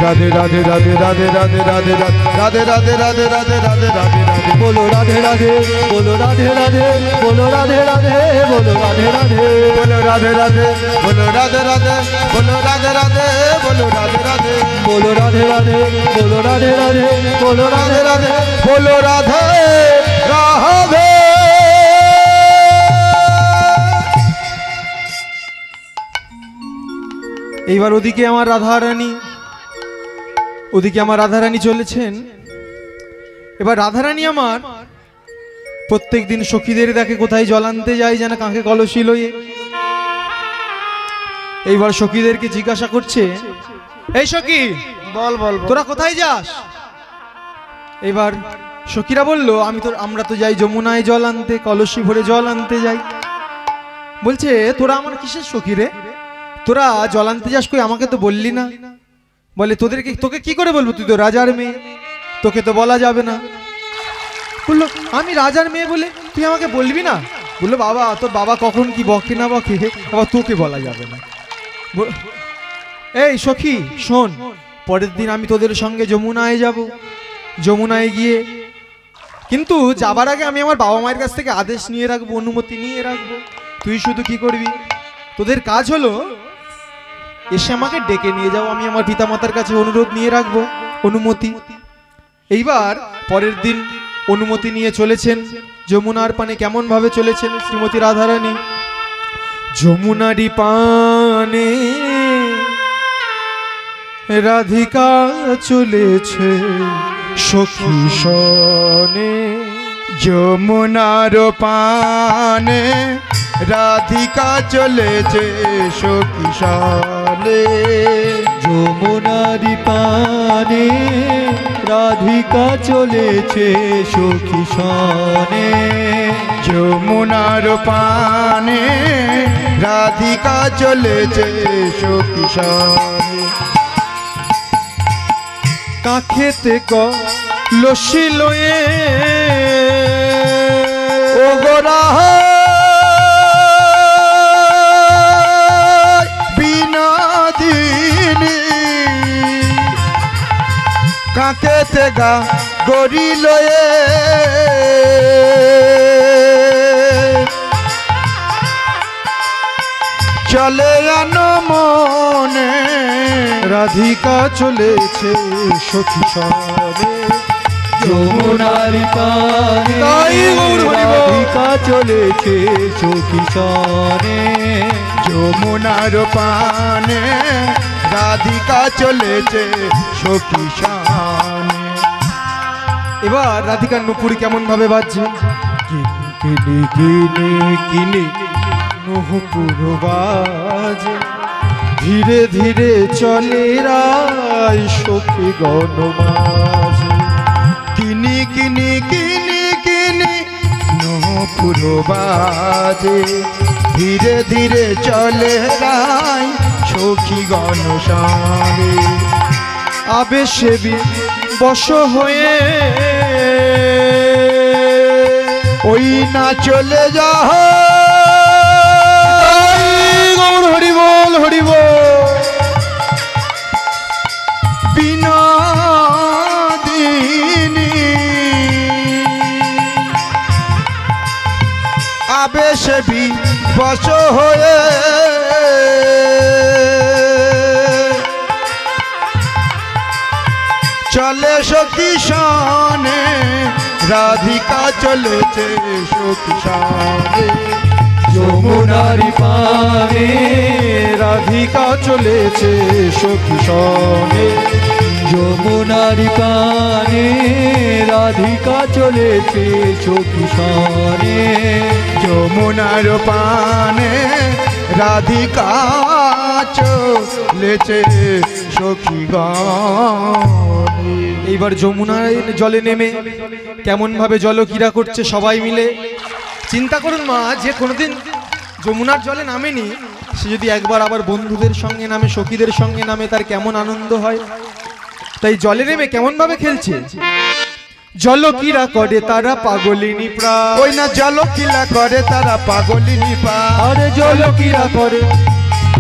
রাধে রাধে রাধে রাধে রাধে রাধে রাধে রাধে রাধে রাধে রাধে রাধে রাধে। বলো রাধে রাধে, বলো রাধে রাধে, বলো রাধে রাধে, বলো রাধে রাধে। বলো রাধে রাধে, বলো রাধে রাধে, বলো রাধে রাধে, বলো রাধে রাধে, বলো রাধে রাধে, বলো রাধে রাধে, বলো রাধে রাধে রাধে, রাধে। বলো রাধে রাধে। এইবার ওদিকে আমার রাধারানী, ওদিকে আমার রাধারানী চলেছেন। এবার রাধারানী আমার প্রত্যেক দিন সখীদের দেখে কোথায় জল আনতে যায়, যেন কাঁখে কলসি লইয়ে। এইবার সখীদেরকে জিজ্ঞাসা করছে, এই সখী বল বল তোরা কোথায় যাস? এবার সখীরা বলল, আমরা তো যাই যমুনায় জল আনতে, কলসি ভরে জল আনতে যাই। বলছে, তোরা আমার কিসের সখী রে? তোরা জল আনতে যাস কই, আমাকে তো বললি না। বলে তোকে কি করে বলবো, তুই তো রাজার মেয়ে, তোকে তো বলা যাবে না। বললো আমি রাজার মেয়ে বলে তুই আমাকে বলবি না? বললো বাবা তোর বাবা কখন কি বকে না বকে বাবা তোকে বলা যাবে না। এই সখী শোন, পরের দিন আমি তোদের সঙ্গে যমুনায় যাব। যমুনায় গিয়ে কিন্তু যাবার আগে আমি আমার বাবা মায়ের কাছ থেকে আদেশ নিয়ে রাখবো, অনুমতি নিয়ে রাখবো। তুই শুধু কি করবি, তোদের কাজ হলো এসে আমাকে ডেকে নিয়ে যাও, আমি আমার পিতামাতার কাছে অনুরোধ নিয়ে রাখবো, অনুমতি। এইবার পরের দিন অনুমতি নিয়ে চলেছেন যমুনার পানে। কেমন ভাবে চলেছেন শ্রীমতী রাধারানী? যমুনারি পানে রাধিকা চলেছে সখী সনে। যমুনার পানে রাধিকা চলেছে সখী সনে। যমুনারি পানে রাধিকা চলেছে সখী সনে। যমুনার পানে রাধিকা চলেছে সখী সনে। কাখেতে লসি লয়ে ও গোরা বিনোদিনী কাকেতে গা গরি লয়ে চলে আনো মনে। রাধিকা চলেছে সখী সনে। যমুনারি পানে তাই গৌর হরি বল। রাধিকা চলেছে সখী সনে। যমুনার পানে রাধিকা চলেছে সখী সনে। এবার রাধিকার নুপুর কেমন ভাবে বাজছে? কিনে কিনে কিনে নুপুর বাজে, ধীরে ধীরে চলে রায় সখী গণমাঝে। কিনি কিনি কিনি কিনি নূপুর বাজে, ধীরে ধীরে চলে রায় সখী গণসারে। আবেশে বশ হয়ে ওই না চলে যা গৌর হরি বল হরি বল। বিনোদিনী আবেশে বশ হয়ে চলে সখী সনে। রাধিকা চলেছে সখী সনে। যমুনারি পানে রাধিকা চলেছে সখী সনে। যমুনারি পানে রাধিকা চলেছে সখী সনে। যমুনার পানে রাধিকা চলেছে সখী গণে। এইবার যমুনার জলে নেমে কেমন ভাবে জলক্রীড়া করছে সবাই মিলে। চিন্তা করুন মা, যে কোনোদিন যমুনার জলে নামেনি, সে যদি একবার আবার বন্ধুদের সঙ্গে নামে, সখীদের সঙ্গে নামে, তার কেমন আনন্দ হয়। তাই জলে নেমে কেমন ভাবে খেলছে। জলক্রীড়া করে তারা পাগলিনী প্রায়। ওই না জলক্রীড়া করে তারা পাগলিনী পায়। আরে জলক্রীড়া করে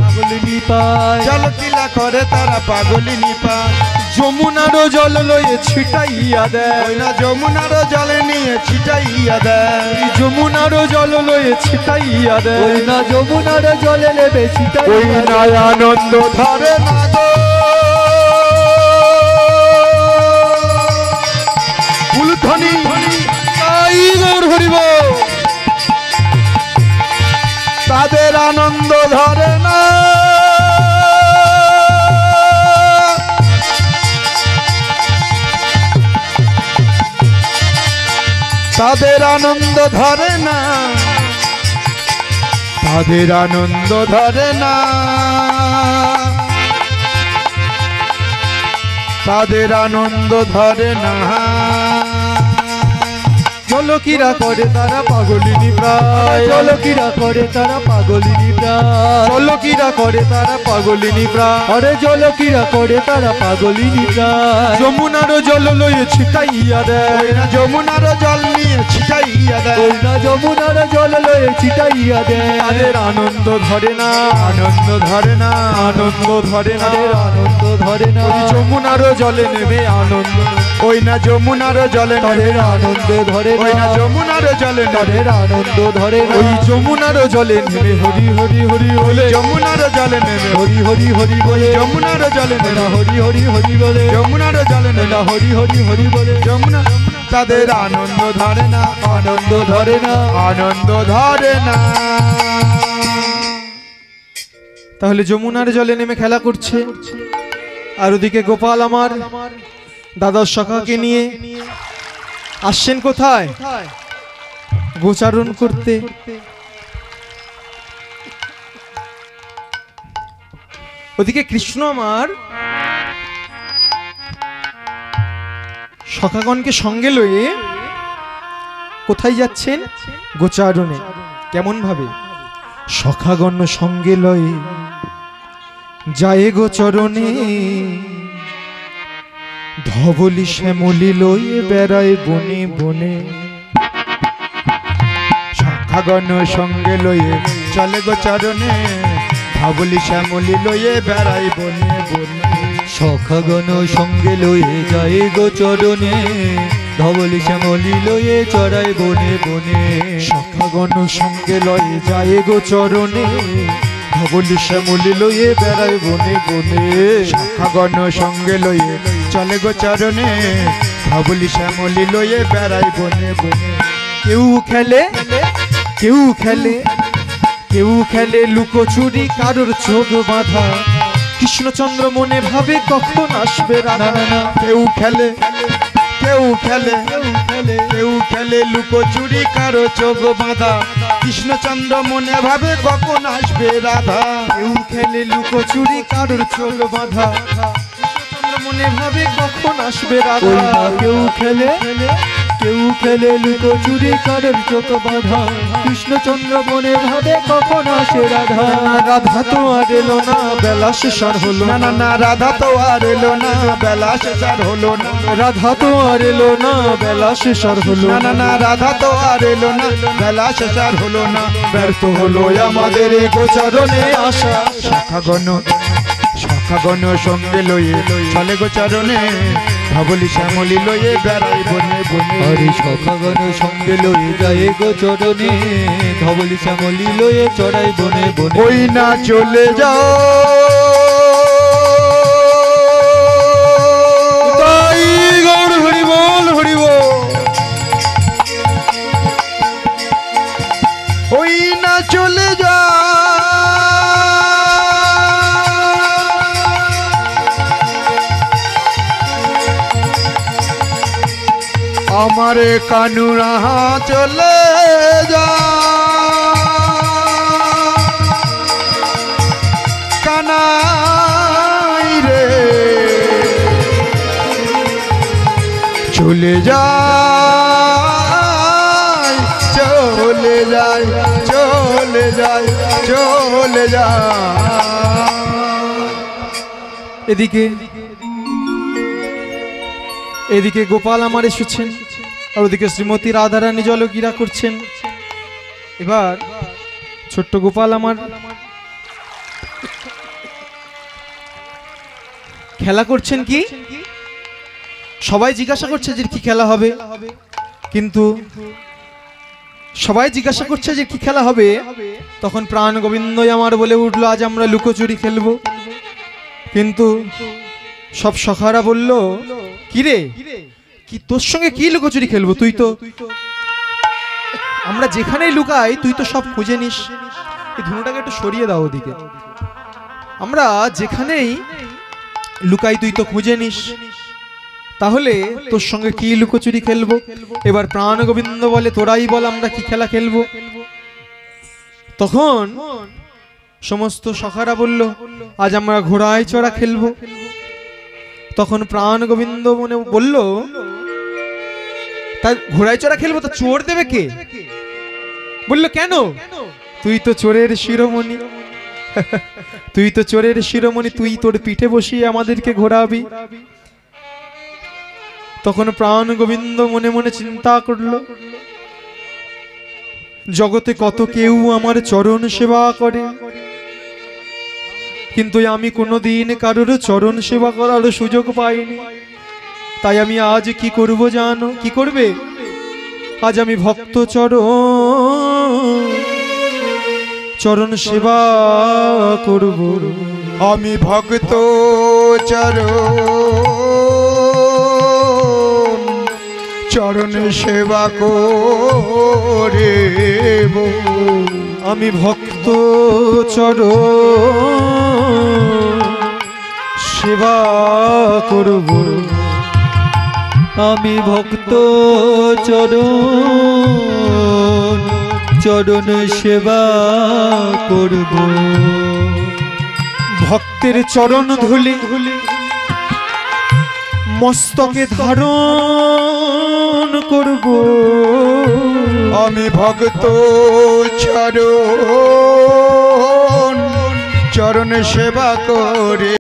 পাগলিনী পায়। জলক্রীড়া করে তারা পাগলিনী পায়। যমুনারও জল লয়ে ছিটাইয়া ওই দেয়। না যমুনার জলে নিয়ে ছিটাইয়া দেয়। যমুনারও জল লয়ে ছিটাইয়া ওই দেয়। না যমুনার জলে নেবে ওই ছিটাইয়া না আনন্দ ধরে না গো ফুলধ্বনি তাই গৌর হরি বল। তাদের আনন্দ ধরে না। তাদের আনন্দ ধরে না। তাদের আনন্দ ধরে না। তাদের আনন্দ ধরে না। চলকিরা করে তারা পাগলিনী প্রায়, চলকিরা করে তারা পাগলিনী প্রায়, চলকিরা করে তারা পাগলিনী প্রায়। আরে জলকিরা করে তারা পাগলিনী প্রায়, যমুনার জল লয়ে ছিটাইয়া দেয়, ওই না যমুনার জল নিয়ে ছিটাইয়া দেয়, ওই না যমুনার জল লয়ে ছিটাইয়া দেয়। তাদের আনন্দ ধরে না, আনন্দ ধরে না, আনন্দ ধরে না। তাদের আনন্দ ধরে না, ওই যমুনার জলে নেমে আনন্দ, ওই না যমুনার জলে তাদের আনন্দ ধরে ওই না না, যমুনার জলে তাদের আনন্দ ধরে না। ওই যমুনার জলে নেমে হরি হরি হরি বলে, যমুনার জলে নেমে হরি হরি হরি বলে, যমুনার জলে না নেমে হরি হরি হরি বলে, যমুনার জলে নেমে না হরি হরি হরি বলে। যমুনা তাদের আনন্দ ধরে না, আনন্দ ধরে না, আনন্দ ধরে না। তাহলে যমুনার জলে নেমে খেলা করছে, আর ওদিকে গোপাল আমার দাদার সখাকে নিয়ে আসছেন কোথায়? গোচারণ করতে। ওদিকে কৃষ্ণ আমার সখাগণকে সঙ্গে লয়ে কোথায় যাচ্ছেন? গোচারণে। কেমন ভাবে? সখাগণ সঙ্গে লয়ে যায় গোচরণে, ধবলি শ্যামলি লয়ে বেড়ায় বনে বনে। সখাগণ সঙ্গে লয়ে চলে গোচরণে, ভাবলি শ্যামলি লয়ে বেড়াই বনে বনে। সখাগণ সঙ্গে লয়ে যায় গোচরণে, ধবলি শ্যামলি লয়ে চড়াই বনে বনে। সখাগণ সঙ্গে লয়ে যায় গোচরণে, ধবলি শ্যামলি লয়ে বেড়ায় বনে বনে। সখাগণ সঙ্গে লয়ে চলে গোচরণে, ভাবলি শ্যামলি লয়ে বেড়াই বনে বনে। কেউ খেলে, কেউ খেলে, কেউ খেলে লুকোচুরি, কারোর চোখ বাঁধা। কৃষ্ণচন্দ্র মনে ভাবে কখন আসবে রাধা। কেউ খেলে, কেউ খেলে, কেউ খেলে লুকোচুরি, কারো চোখ বাঁধা। কৃষ্ণচন্দ্র মনে ভাবে কখন আসবে রাধা। কেউ খেলে লুকোচুরি, কারোর চোখ বাঁধা। কৃষ্ণচন্দ্র মনে ভাবে কখন আসবে রাধা। ওই না কেউ খেলে, কেউ খেলে লুকোচুরি, কারোর চোখ বাঁধা। কৃষ্ণচন্দ্র মনে ভাবে কখন আসে রাধা। রাধা তো আর এলো না, বেলা শেষ আর হলো না না না, রাধা তো আর এলো না, বেলা শেষ আর হলো না। রাধা তো আর এলো না, বেলা শেষ আর হলো না না না, রাধা তো আর এলো না, বেলা শেষ আর হলো না। ব্যর্থ হলো আমাদের এই গোচরণে আসা। সখাগণ, সখাগণ সঙ্গে লয়ে চলে গোচরণে, ভাবলি শ্যামলি লয়ে বেড়াই বনে বনে। আরে সখাগণ সঙ্গে লয়ে যায় গোচরণে, ধবলি শ্যামলি লয়ে চড়াই বনে বনে। ওই না চলে যাও তাই গৌর হরি বল, হরি বল। ওই না চলে যাও আমারে কানুরা চলে যা, কানাই রে চলে যায়, চলে যায়, চলে যায়, চলে যায়। এদিকে এদিকে গোপাল আমার এসেছেন, আর ওদিকে শ্রীমতী রাধারানী জলক্রীড়া করছেন। এবার ছোট্ট গোপাল আমার খেলা করছেন। কি সবাই জিজ্ঞাসা করছে যে কি খেলা হবে, কিন্তু সবাই জিজ্ঞাসা করছে যে কি খেলা হবে, তখন প্রাণ গোবিন্দই আমার বলে উঠলো আজ আমরা লুকোচুরি খেলবো। কিন্তু সব সখারা বলল কি রে, কি তোর সঙ্গে কি লুকোচুরি খেলবো, তুই তো আমরা যেখানেই লুকাই তুই তো সব খুঁজে নিস। এই ধুনোটাকে একটু সরিয়ে দাও ওদিকে। আমরা যেখানেই লুকাই তুই তো খুঁজে নিস, তাহলে তোর সঙ্গে কি লুকোচুরি খেলবো? এবার প্রাণ গোবিন্দ বলে তোরাই বল আমরা কি খেলা খেলবো। তখন সমস্ত সখারা বলল আজ আমরা ঘোড়ায় চড়া খেলবো। তখন প্রাণ গোবিন্দ মনে বলল তা ঘোড়ায় চড়া খেলবো, তা চোর দেবে কে? বললো কেন? তুই তো চোরের শিরোমণি, তুই তো চোরের শিরোমণি, তুই তোর পিঠে বসিয়ে আমাদেরকে ঘোরাবি। তখন প্রাণ গোবিন্দ মনে মনে চিন্তা করলো, জগতে কত কেউ আমার চরণ সেবা করে, কিন্তু আমি কোনোদিন কারোর চরণ সেবা করার সুযোগ পাইনি। তাই আমি আজ কি করব জানো? কি করবে? আজ আমি ভক্ত চরণ সেবা করব। আমি ভক্ত চরণ সেবা করিব। আমি ভক্ত চরণ সেবা করব। আমি ভক্ত চরণ সেবা করব। ভক্তের চরণ ধুলি মস্তকে ধারণ করব। আমি ভক্ত চরণ সেবা করে